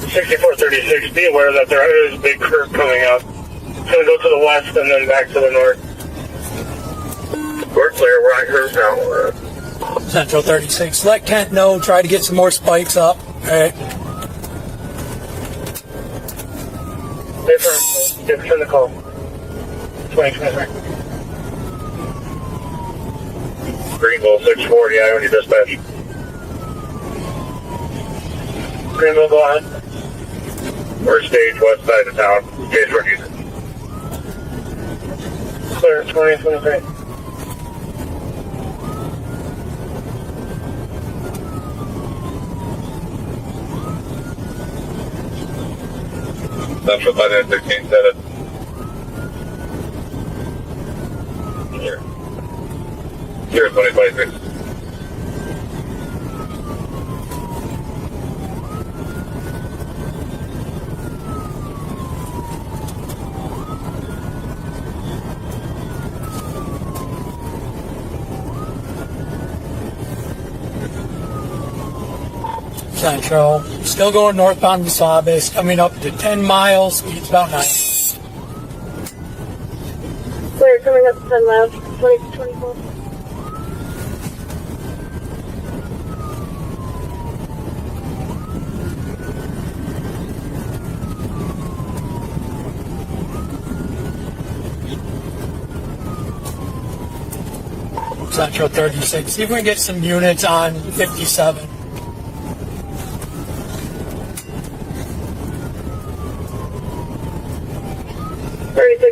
6436, be aware that there is a big curve coming up. It's going to go to the west and then back to the north. We're clear, we're on curve now. Central 36, let Kent know, try to get some more spikes up. Alright. Send the call. 2023. Greenville 640, I own your dispatch. Greenville, go ahead. First stage, west side of town. Stage rookies. Clear, 2023. Central 516, set it. Here. Here, 2023. Central, still going northbound to Sabas, coming up to 10 miles, speed's about 9. Clear, coming up to 10 miles, 20 to 24. Central 36, see if we can get some units on 57.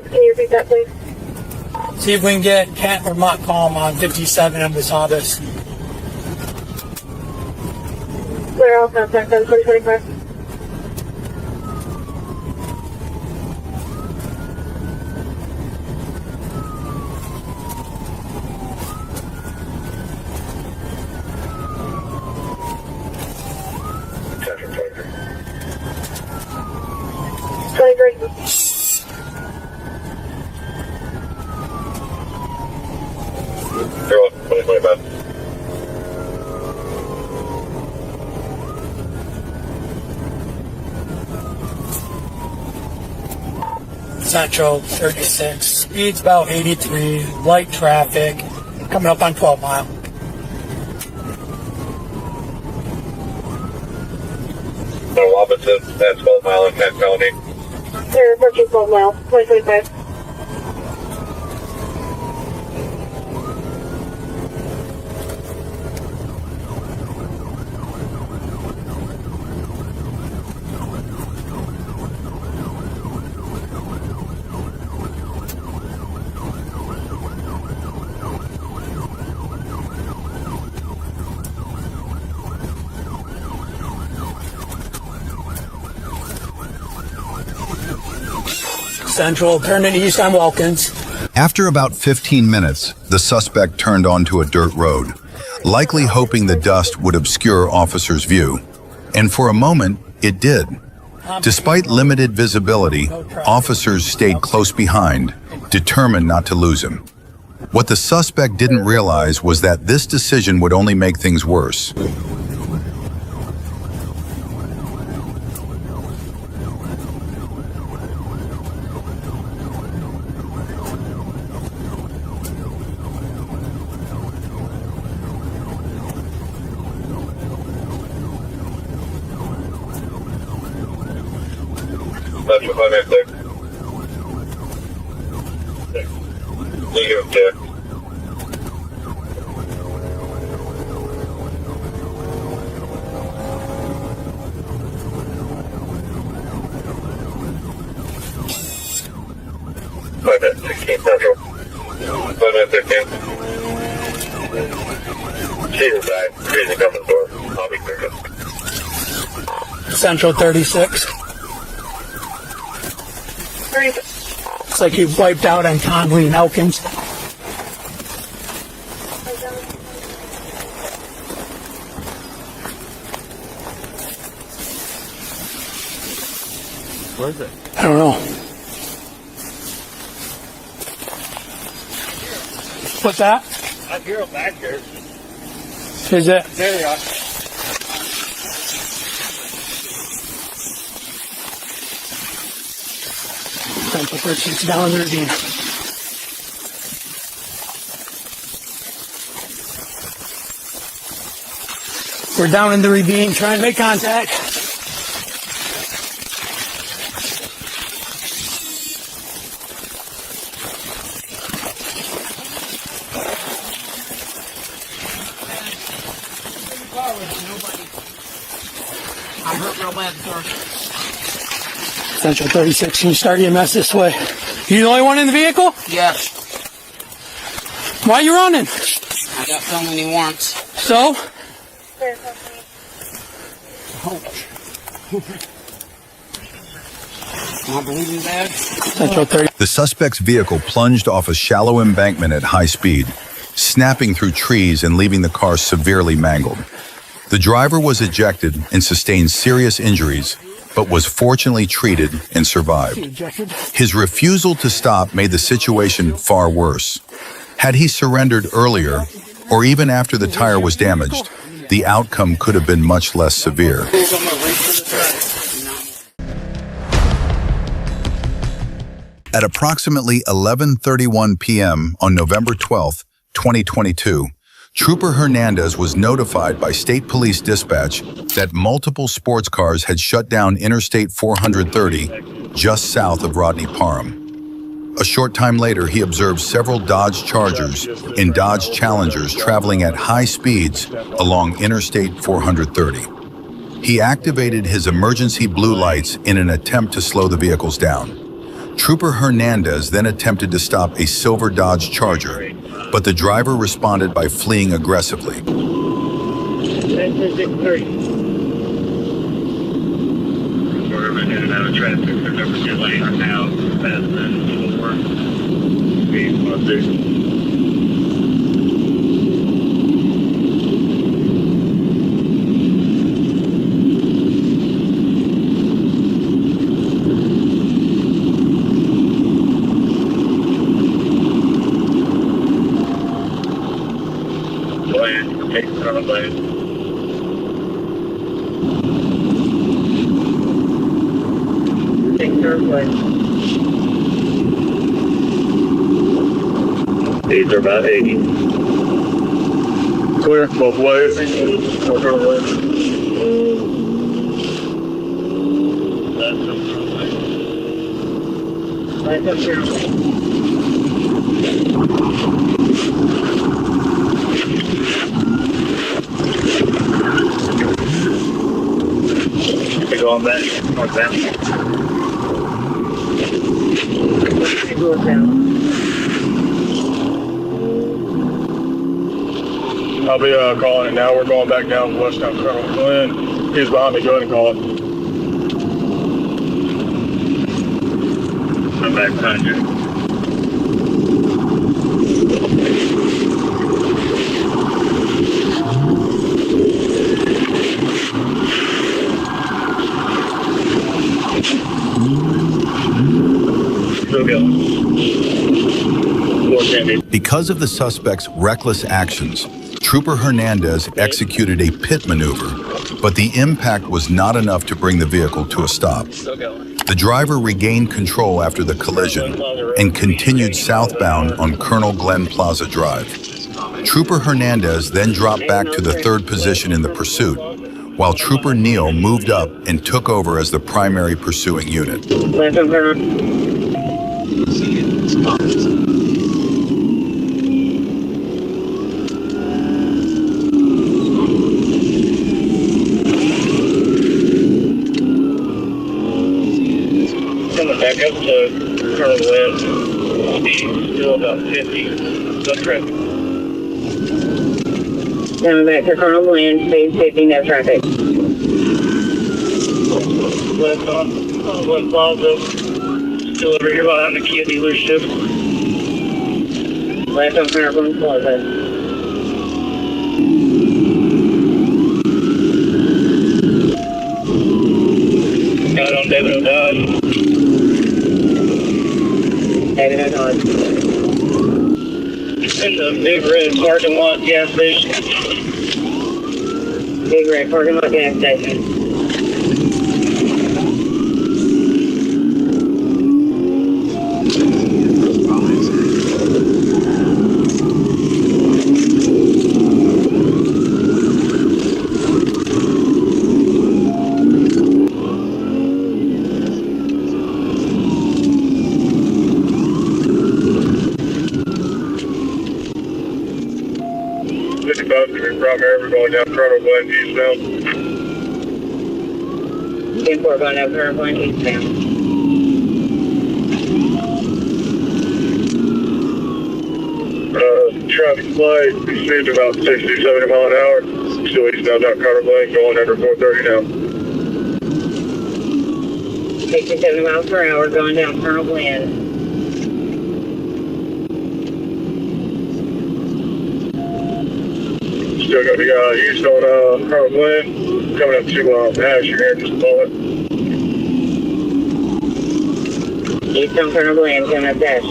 Can you repeat that, please? See if we can get Kent or Montcalm on 57 in Wasadas. Clear all contact on 2025. Central 36, speed's about 83, light traffic, coming up on 12 mile. No, opposite, that's 12 mile in Kent County. They're approaching 12 miles, 2025. Central, turning east on Wilkins. After about 15 minutes, the suspect turned onto a dirt road, likely hoping the dust would obscure officers' view. And for a moment, it did. Despite limited visibility, officers stayed close behind, determined not to lose him. What the suspect didn't realize was that this decision would only make things worse. That's what I'm at there. Negative 10. Five at 16 Central. 5 at 13. She's inside. Freezing coming door. I'll be clear. Central 36. Looks like he wiped out on Conley and Elkins. Where is it? I don't know. What's that? I hear them back there. Is it? There they are. Central 36 down in the ravine. We're down in the ravine trying to make contact. I'm hurt real bad, sir. Central 36, can you start EMS this way? You the only one in the vehicle? Yes. Why are you running? I got so many warrants. So? I'm bleeding bad. Central 30. The suspect's vehicle plunged off a shallow embankment at high speed, snapping through trees and leaving the car severely mangled. The driver was ejected and sustained serious injuries, but was fortunately treated and survived. His refusal to stop made the situation far worse. Had he surrendered earlier, or even after the tire was damaged, the outcome could have been much less severe. At approximately 11:31 p.m. on November 12, 2022, Trooper Hernandez was notified by State Police Dispatch that multiple sports cars had shut down Interstate 430 just south of Rodney Parham. A short time later, he observed several Dodge Chargers and Dodge Challengers traveling at high speeds along Interstate 430. He activated his emergency blue lights in an attempt to slow the vehicles down. Trooper Hernandez then attempted to stop a silver Dodge Charger, but the driver responded by fleeing aggressively. We're in and out of traffic. Their numbers get late now. Fast than 4. Speed 160. Take the front lane. Take third lane. These are about 80. Clear both ways. Left up here. Going back, northbound. I'll be calling it now. We're going back down west down Colonel Glenn. He's behind me. Go ahead and call it. I'm back behind you. Because of the suspect's reckless actions, Trooper Hernandez executed a pit maneuver, but the impact was not enough to bring the vehicle to a stop. The driver regained control after the collision and continued southbound on Colonel Glenn Plaza Drive. Trooper Hernandez then dropped back to the third position in the pursuit, while Trooper Neal moved up and took over as the primary pursuing unit. Coming back up to Colonel Glenn. Speed still about 50. No traffic. Coming back to Colonel Glenn, speed 50, no traffic. West on Glenn Plaza. Still over here behind the Kia dealership. Left on Colonel Glenn Plaza. Got on David O'Donnell. David O'Donnell. in the Big Red parking lot gas station. Big Red parking lot gas station. Primary, we're going down Colonel Glen eastbound. 10-4 going down Colonel Glen eastbound. Traffic light, speed about 60, 70 mile an hour. Still eastbound down Colonel Glen, going under 430 now. 67 miles per hour going down Colonel Glen. Still got the guy east on Colonel Glen, coming up to Nash here in just a moment. East on Colonel Glen, coming up Dash.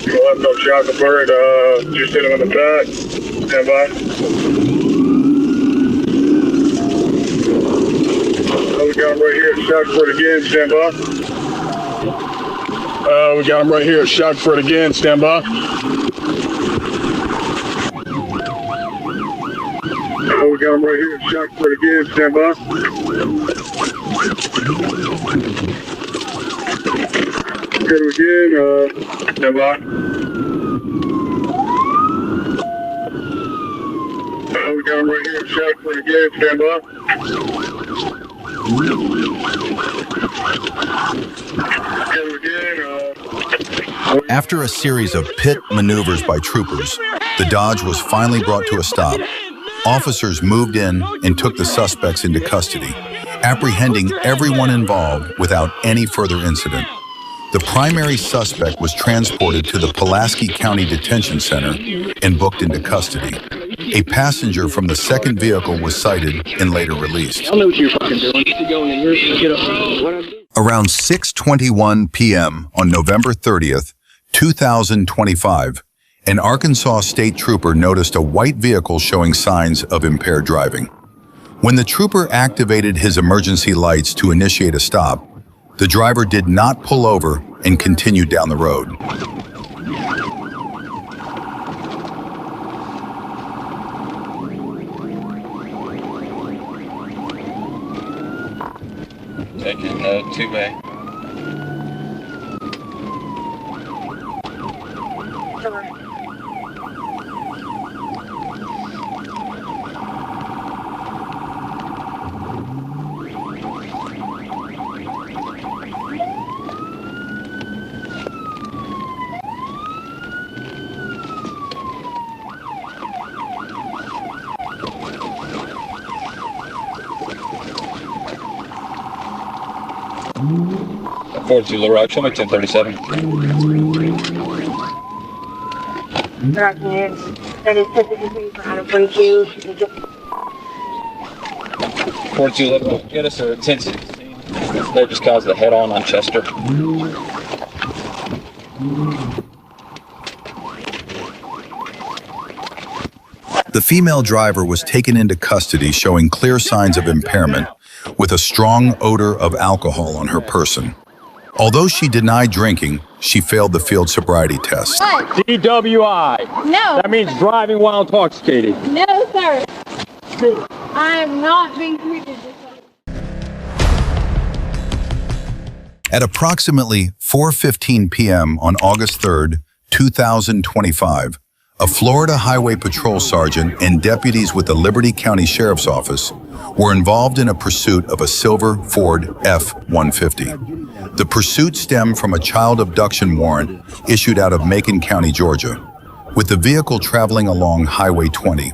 Go left on Shackleford, just hit him in the back. Stand by. We got him right here at Shackleford again, stand by. We got him right here at Shackleford again, stand by. We got him right here at Shackleford again, stand by. Hit him again, stand by. We got him right here at Shackleford again, stand by. Hit him again, After a series of pit maneuvers by troopers, the Dodge was finally brought to a stop. Officers moved in and took the suspects into custody, apprehending everyone involved without any further incident. The primary suspect was transported to the Pulaski County Detention Center and booked into custody. A passenger from the second vehicle was cited and later released. I know what you're fucking doing. You go in here and get up. Around 6:21 p.m. on November 30th, 2025, an Arkansas state trooper noticed a white vehicle showing signs of impaired driving. When the trooper activated his emergency lights to initiate a stop, the driver did not pull over and continued down the road. Taking two-way. Ford Zulu Rock, show me 1037. Roger, that is typically for how to bring you. Ford Zulu, get us a 1016. They just caused a head-on Chester. The female driver was taken into custody showing clear signs of impairment with a strong odor of alcohol on her person. Although she denied drinking, she failed the field sobriety test. DWI. No. That means driving while intoxicated. No, sir. I am not being treated this way. At approximately 4:15 p.m. on August 3rd, 2025, a Florida Highway Patrol sergeant and deputies with the Liberty County Sheriff's Office were involved in a pursuit of a silver Ford F-150. The pursuit stemmed from a child abduction warrant issued out of Macon County, Georgia, with the vehicle traveling along Highway 20.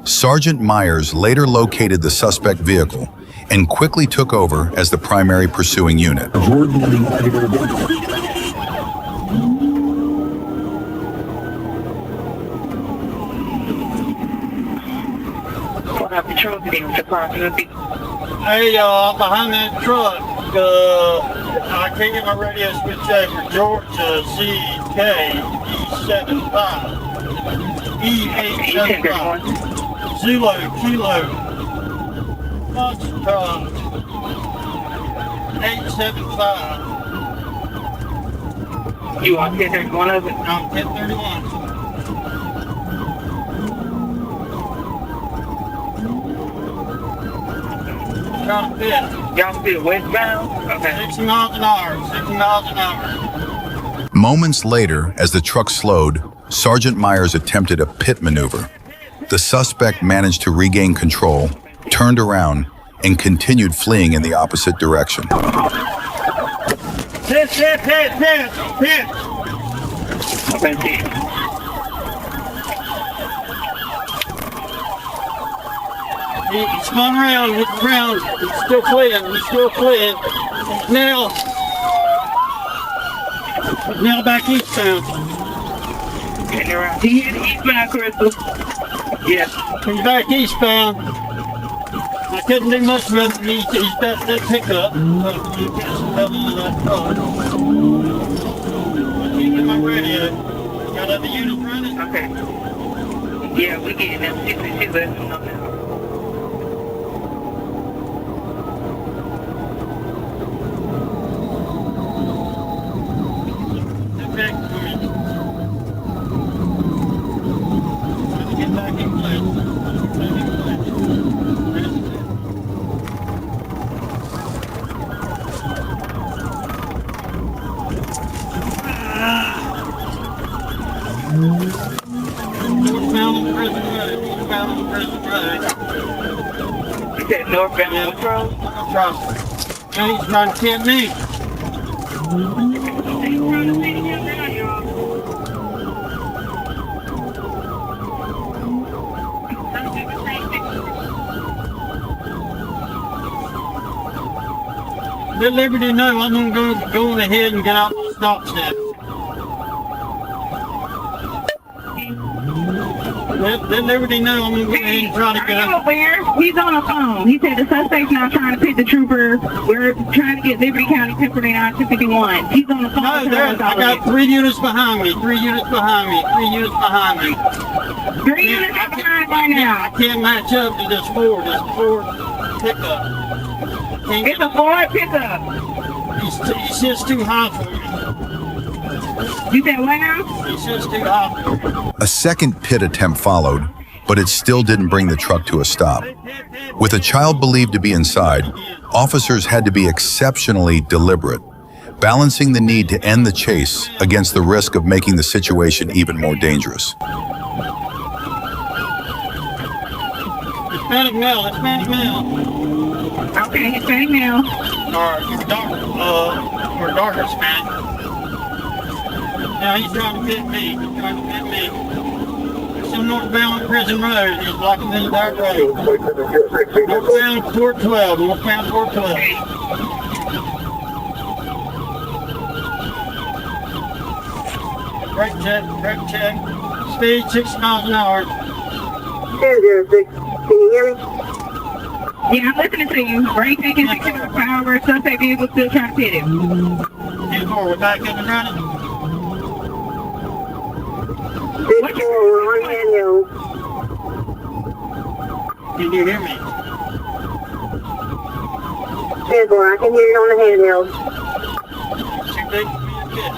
Sergeant Myers later located the suspect vehicle and quickly took over as the primary pursuing unit. Hey, y'all, I'm behind that truck. I can't get my radio switched over to George to see E75. E875. Zulu, Kilo. Foxtrot. 875. You want 1031 of it? I'm 1031. Trying to fit. Y'all still westbound? Okay. 60 miles an hour, 60 miles an hour. Moments later, as the truck slowed, Sergeant Myers attempted a pit maneuver. The suspect managed to regain control, turned around, and continued fleeing in the opposite direction. Hit. Okay. He spun around, hit the ground. He's still fleeing. He's now back eastbound. Getting around. He hit eastbound, Crystal. Yes. He's back eastbound. I couldn't do much with him. He's got that pickup. Keep my radio. Got other units running? Okay. Yeah, we getting them 62 left now. Northbound on Prison Road. You said northbound which road? Now he's trying to get me. Let Liberty know I'm gonna go on ahead and get out the stop step. Let Liberty know I'm gonna go ahead and try to get out. Where? He's on the phone. He said the suspect's not trying to pit the trooper. We're trying to get Liberty County 1049 251. He's on the phone. No, I got 3 units behind me. 3 units behind me. 3 units behind me. 3 units behind right now. I can't match up to this Ford. This Ford pickup. It's a Ford pickup. He's just too high for me. You said what now? He's just too high for me. A second pit attempt followed, but it still didn't bring the truck to a stop. With a child believed to be inside, officers had to be exceptionally deliberate, balancing the need to end the chase against the risk of making the situation even more dangerous. Hispanic male. Okay, Hispanic male. Or darker Hispanic. Now he's trying to hit me. Still northbound on Prison Road. He's blocking the entire road. Northbound 412. Brake check. Speed 60 miles an hour. 1006. Can you hear me? Yeah, I'm listening to you. Brake taking 60 miles per hour. Suspect vehicle still trying to hit him. 10-4, we're back up and running. What's your on handheld? Can you hear me? 10-4, I can hear you on the handheld. Too big for me to fit.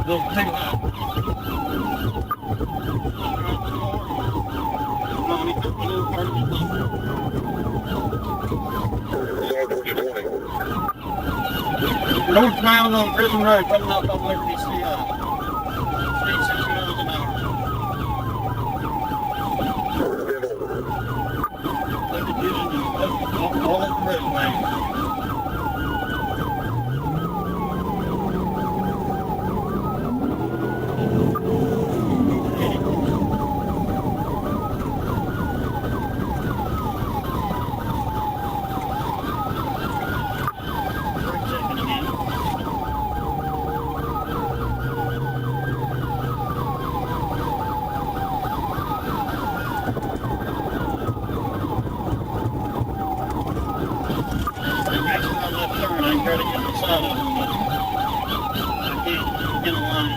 Little too high. Northbound on Prison Road, coming up on Liberty CI. Speed 60 miles an hour. Look at you, all up the road, man. In a line.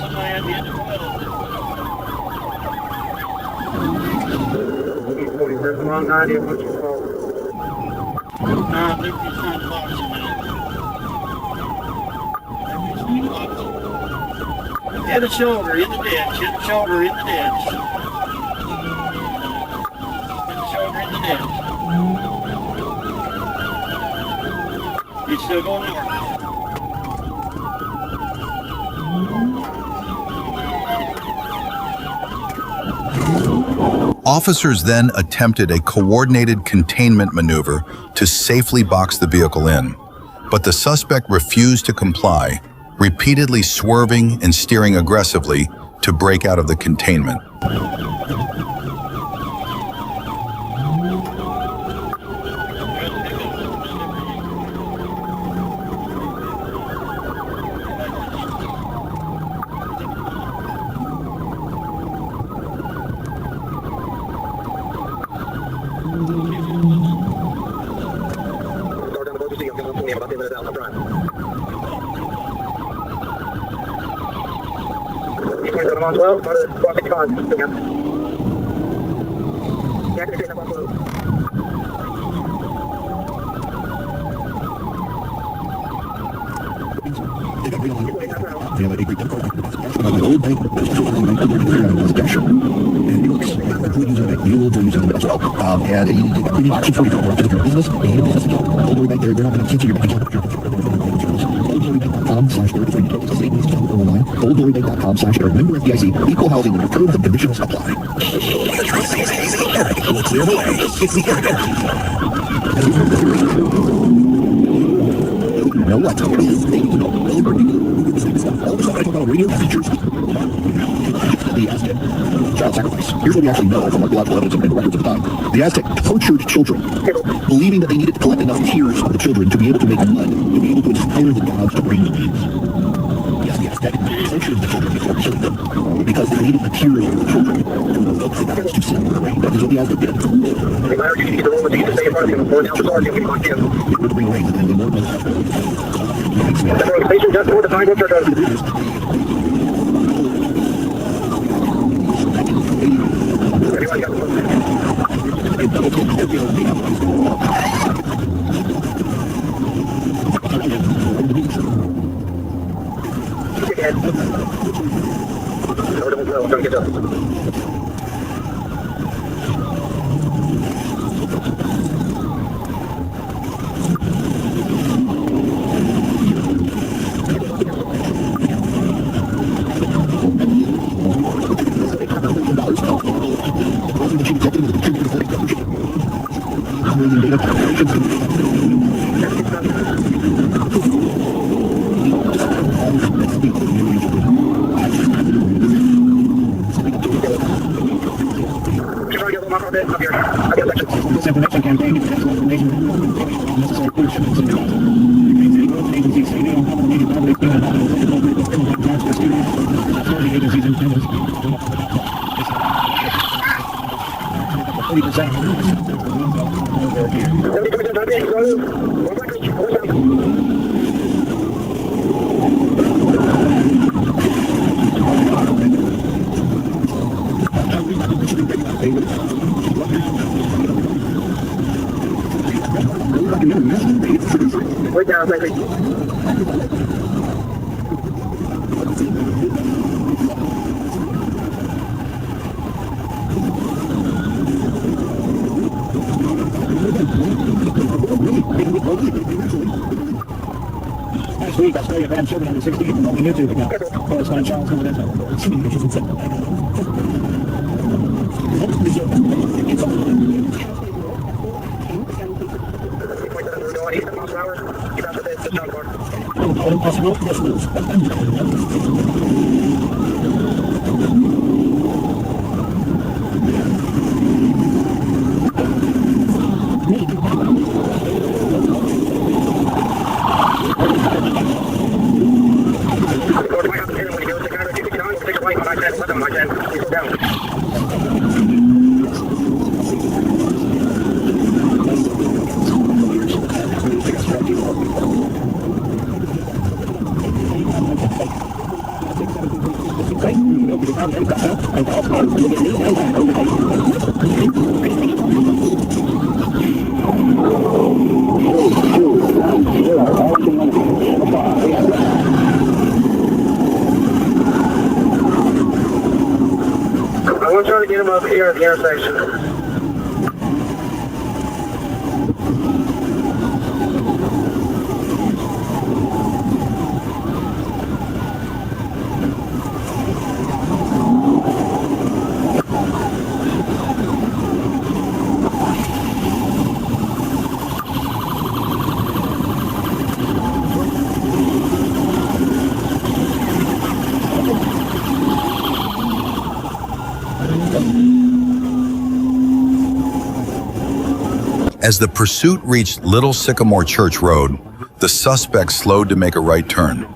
Somebody at the end of the middle. Wrong idea, what's your fault? No, I think he's trying to box him out. Hit a shoulder in the ditch. Hit the shoulder in the ditch. Hit the shoulder in the ditch. He's still going north. Officers then attempted a coordinated containment maneuver to safely box the vehicle in, but the suspect refused to comply, repeatedly swerving and steering aggressively to break out of the containment. They have a great debit card. An old bank, Dashcam. And it works. Including using a bank. You will do using it as well. And you get pretty much for your business. And you have a business account. Old Bank, they're not going to cancel your bank account. oldglorybank.com/Eric. Member FDIC. Equal housing under terms and conditions apply. Eric will clear the way. It's the Eric. You know what? They need to know. All the stuff I talk about radio features. The Aztec child sacrifice. Here's what we actually know from archaeological evidence and records of the time. The Aztec tortured children, believing that they needed to collect enough tears of the children to be able to make blood, to be able to inspire the gods to bring the rains. Yes, the Aztec tortured the children before killing them, because they needed the tears of the children to evoke the gods to send the rain. That is what the Aztec did. It would bring rain, and the more station just before the final church. Disinformation campaign is disinformation. Necessary proof should be agencies say they don't have a major public authority agencies and vendors. 30%. We're down, baby. Last week, I saw your band children under 16 on YouTube account. Correspondent Charles Confidential. I'm going to try to get him up here at the intersection. As the pursuit reached Little Sycamore Church Road, the suspect slowed to make a right turn.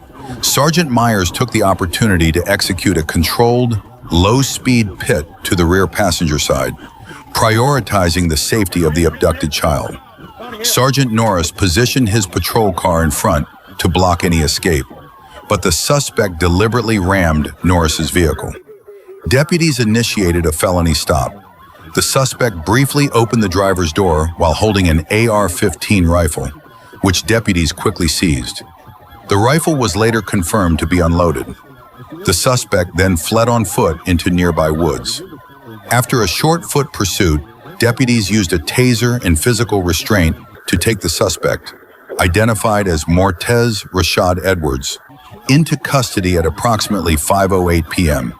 Sergeant Myers took the opportunity to execute a controlled, low-speed pit to the rear passenger side, prioritizing the safety of the abducted child. Sergeant Norris positioned his patrol car in front to block any escape, but the suspect deliberately rammed Norris's vehicle. Deputies initiated a felony stop. The suspect briefly opened the driver's door while holding an AR-15 rifle, which deputies quickly seized. The rifle was later confirmed to be unloaded. The suspect then fled on foot into nearby woods. After a short foot pursuit, deputies used a taser and physical restraint to take the suspect, identified as Mortez Rashad Edwards, into custody at approximately 5:08 p.m.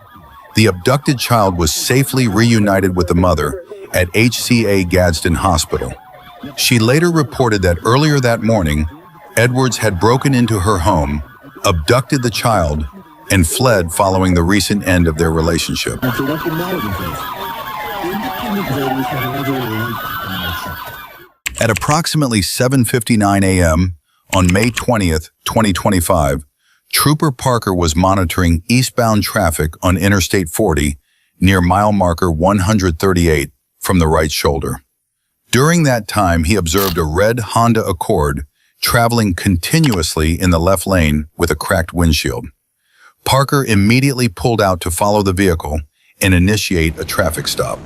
The abducted child was safely reunited with the mother at HCA Gadsden Hospital. She later reported that earlier that morning, Edwards had broken into her home, abducted the child, and fled following the recent end of their relationship. At approximately 7:59 a.m. on May 20th, 2025, Trooper Parker was monitoring eastbound traffic on Interstate 40 near mile marker 138 from the right shoulder. During that time, he observed a red Honda Accord traveling continuously in the left lane with a cracked windshield. Parker immediately pulled out to follow the vehicle and initiate a traffic stop.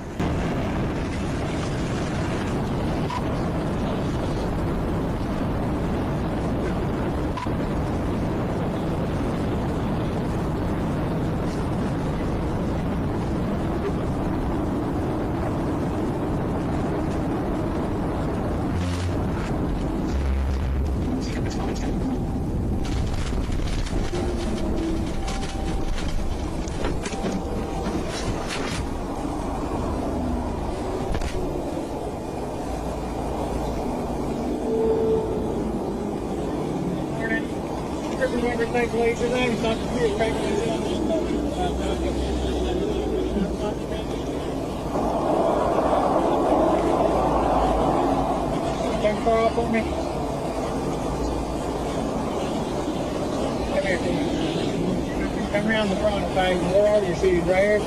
Come around the front, okay? Where are your shoes? Right here?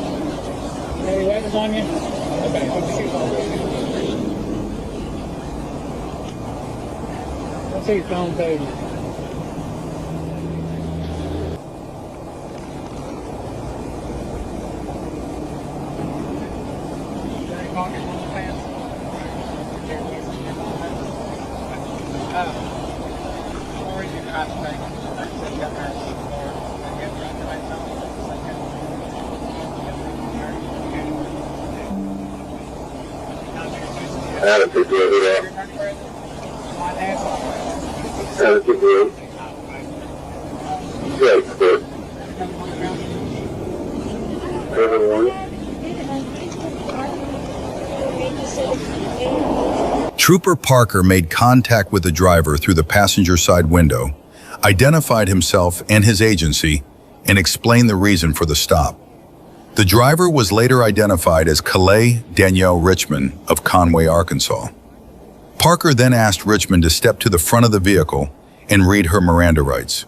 Any weapons on you? Okay, put your shoes on. Let's see your phone page. Any pockets on the pants? Or is your eyes taken? Adam 58, yeah. Adam 58. Great, good. Trooper Parker made contact with the driver through the passenger side window, identified himself and his agency, and explained the reason for the stop. The driver was later identified as Calais Danielle Richmond of Conway, Arkansas. Parker then asked Richmond to step to the front of the vehicle and read her Miranda rights.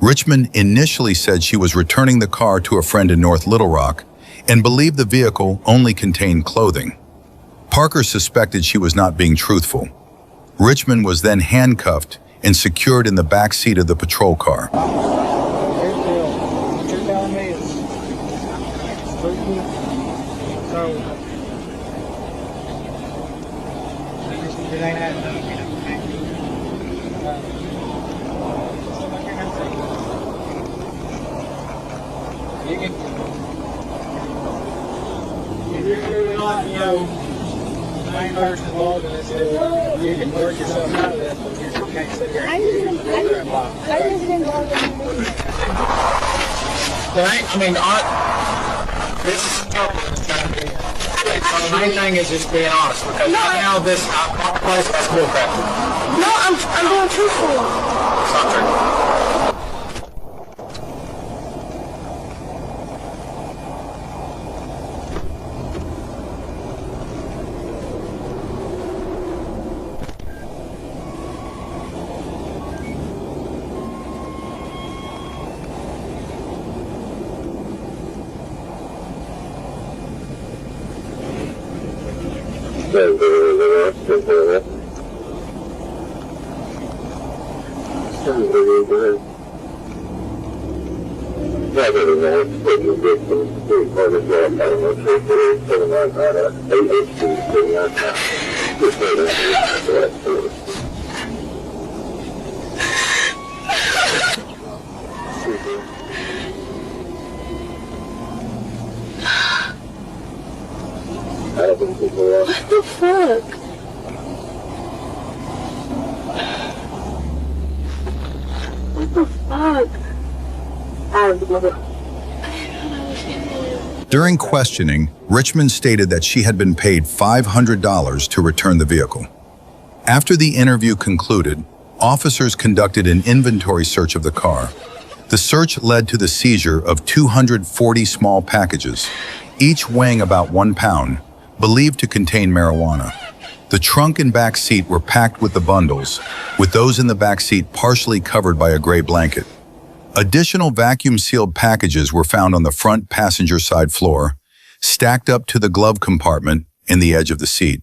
Richmond initially said she was returning the car to a friend in North Little Rock and believed the vehicle only contained clothing. Parker suspected she was not being truthful. Richmond was then handcuffed and secured in the back seat of the patrol car. Here's the deal. What you're telling me is spooky. So, it ain't happening. You can, if you're really not, you know, the main person involved in this, you can work yourself out of this, but you can't sit here and this is the main thing is just being honest, because right now this place has bullcrap. No, I'm being truthful. It's not true. What the fuck? What the fuck? During questioning, Richmond stated that she had been paid $500 to return the vehicle. After the interview concluded, officers conducted an inventory search of the car. The search led to the seizure of 240 small packages, each weighing about 1 pound, believed to contain marijuana. The trunk and back seat were packed with the bundles, with those in the back seat partially covered by a gray blanket. Additional vacuum-sealed packages were found on the front passenger side floor, stacked up to the glove compartment and the edge of the seat.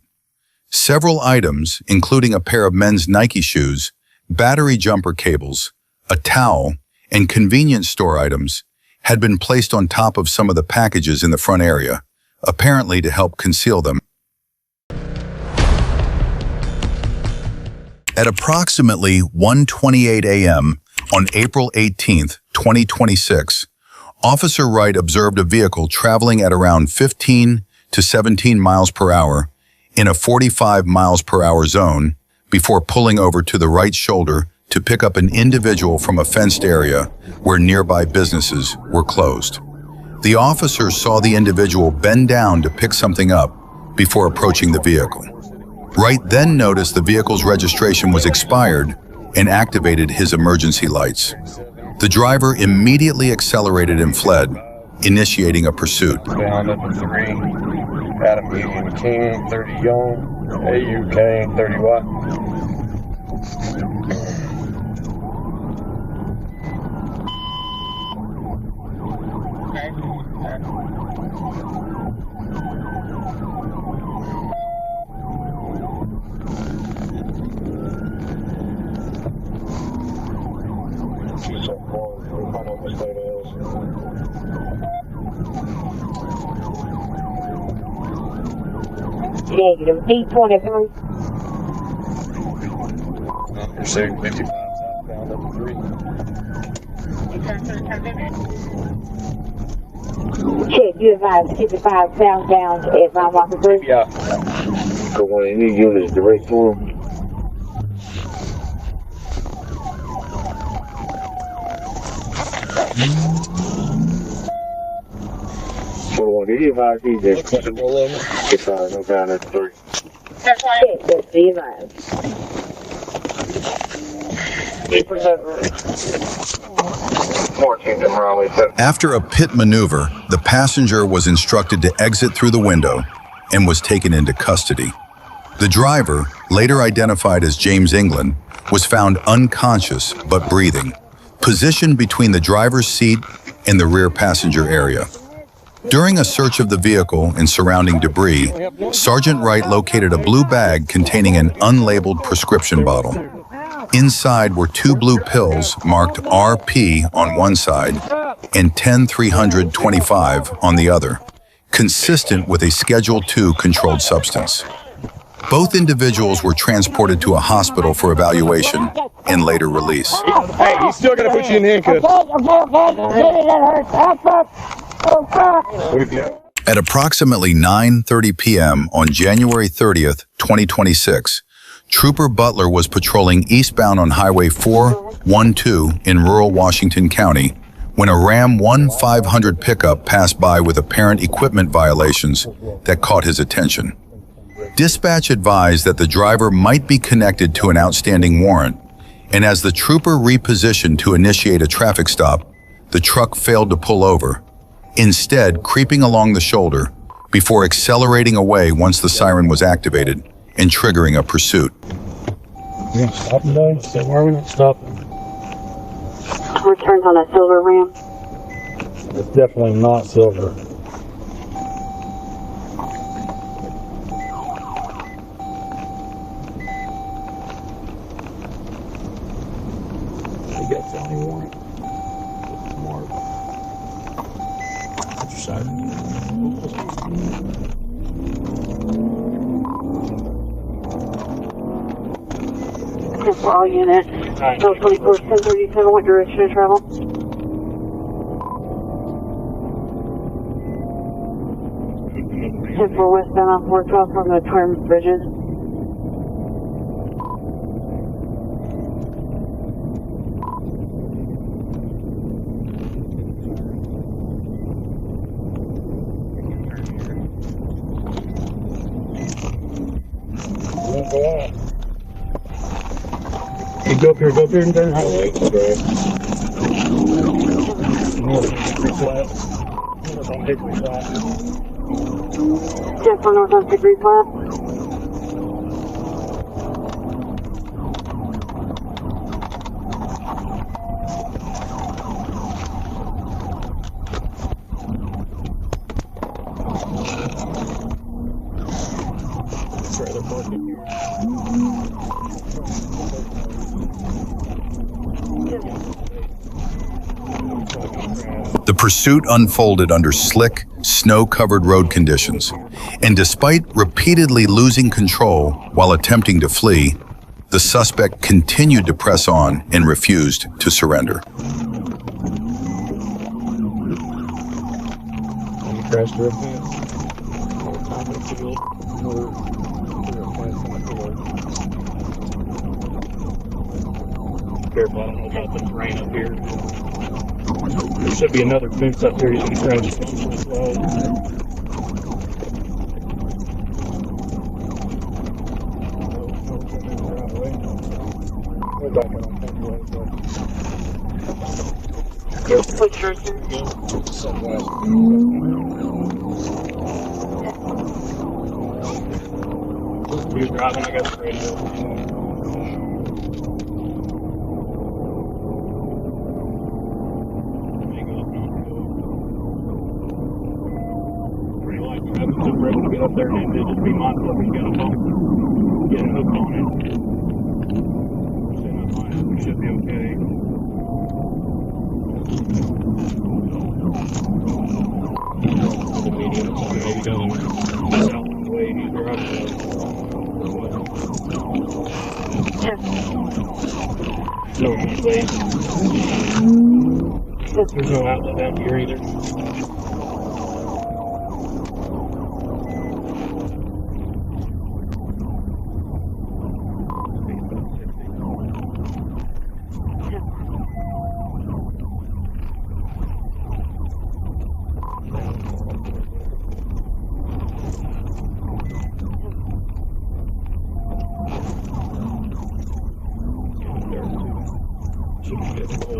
Several items, including a pair of men's Nike shoes, battery jumper cables, a towel, and convenience store items, had been placed on top of some of the packages in the front area, apparently to help conceal them. At approximately 1:28 a.m. on April 18, 2026, Officer Wright observed a vehicle traveling at around 15 to 17 miles per hour in a 45 miles per hour zone before pulling over to the right shoulder to pick up an individual from a fenced area where nearby businesses were closed. The officer saw the individual bend down to pick something up before approaching the vehicle. Wright then noticed the vehicle's registration was expired and activated his emergency lights. The driver immediately accelerated and fled, initiating a pursuit. Down up to 3, Adam Union King, 30 Young, AUK, 30 Watt. Negative 823. Pursuit 55 southbound up to 3. Check, you advise 55 southbound at Mount Walker Bridge. Yeah. Go on, any units direct to him. So on any advice, he's just get five, no down at 3. Check, that's the advice. After a pit maneuver, the passenger was instructed to exit through the window and was taken into custody. The driver, later identified as James England, was found unconscious but breathing, positioned between the driver's seat and the rear passenger area. During a search of the vehicle and surrounding debris, Sergeant Wright located a blue bag containing an unlabeled prescription bottle. Inside were 2 blue pills marked RP on one side and 10325 on the other, consistent with a Schedule II controlled substance. Both individuals were transported to a hospital for evaluation and later release. Hey, he's still gonna put you in handcuffs. At approximately 9:30 p.m. on January 30th, 2026, Trooper Butler was patrolling eastbound on Highway 412 in rural Washington County when a Ram 1500 pickup passed by with apparent equipment violations that caught his attention. Dispatch advised that the driver might be connected to an outstanding warrant, and as the trooper repositioned to initiate a traffic stop, the truck failed to pull over, instead creeping along the shoulder before accelerating away once the siren was activated and triggering a pursuit. We're gonna stop him, though? So why are we not stopping? Returns on a silver Ram. It's definitely not silver. You got felony warrant. Mark. What's your side? For all units. So 24, 1037, what direction to travel? For westbound off 412 from the Twin Bridges. Don't go out. Hey, go up here and turn highway. North on Hickory Flat. North on Hickory Flat. 10 for north on Hickory Flat. Trailer parking here. The pursuit unfolded under slick, snow-covered road conditions, and despite repeatedly losing control while attempting to flee, the suspect continued to press on and refused to surrender. You crashed real fast. Careful, I don't know about the terrain up here. There should be another fence up here you can crash slow. You're driving, I got the radio. Get up there and just be mindful if you get a hook on it. We should be okay. The medium, maybe going south the way he's driving. No place. There's no outlet down here either.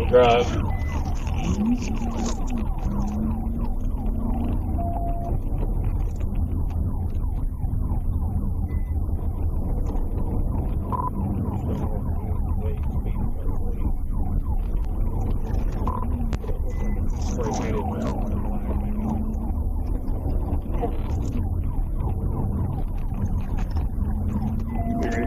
Drive. Very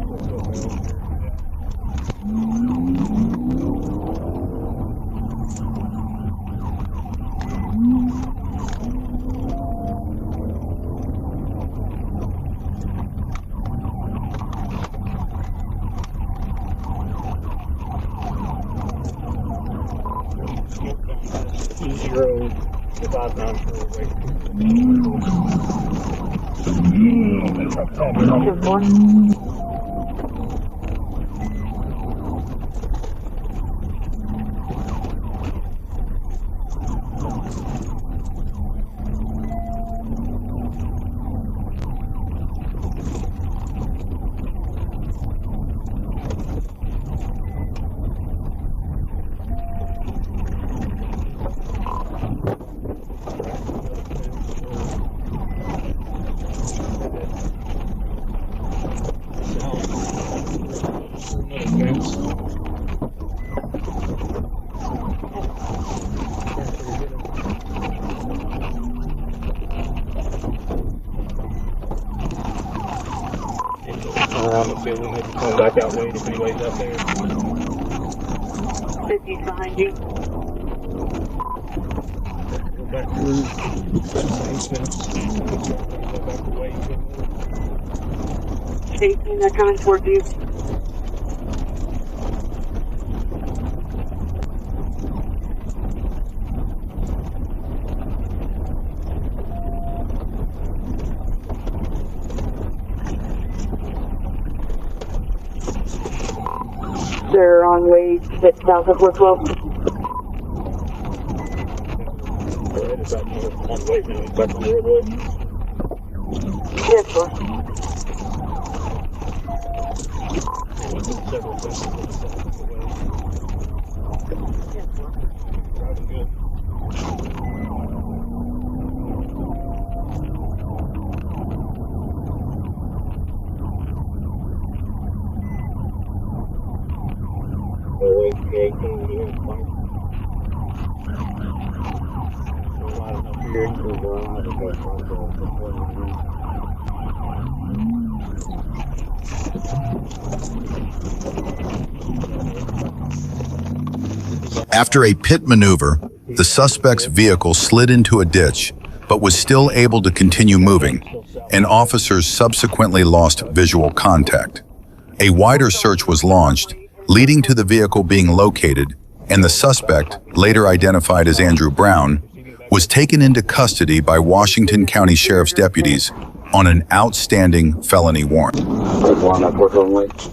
Good morning. Around the field, we had to come back out way if anybody's up there. 50's behind you. Go back through. Go back the way. 18, they're coming towards you. They're on way 6 south of 412. Right, it's about one way now. Back on the roadway. Yes, sir. Several places on the side of the way. Yes, sir. Driving good. Wait, the 18 here, fine. We're not enough here to go on the best one to After a pit maneuver, the suspect's vehicle slid into a ditch, but was still able to continue moving, and officers subsequently lost visual contact. A wider search was launched, leading to the vehicle being located, and the suspect, later identified as Andrew Brown, was taken into custody by Washington County Sheriff's deputies on an outstanding felony warrant. One up, work on weight.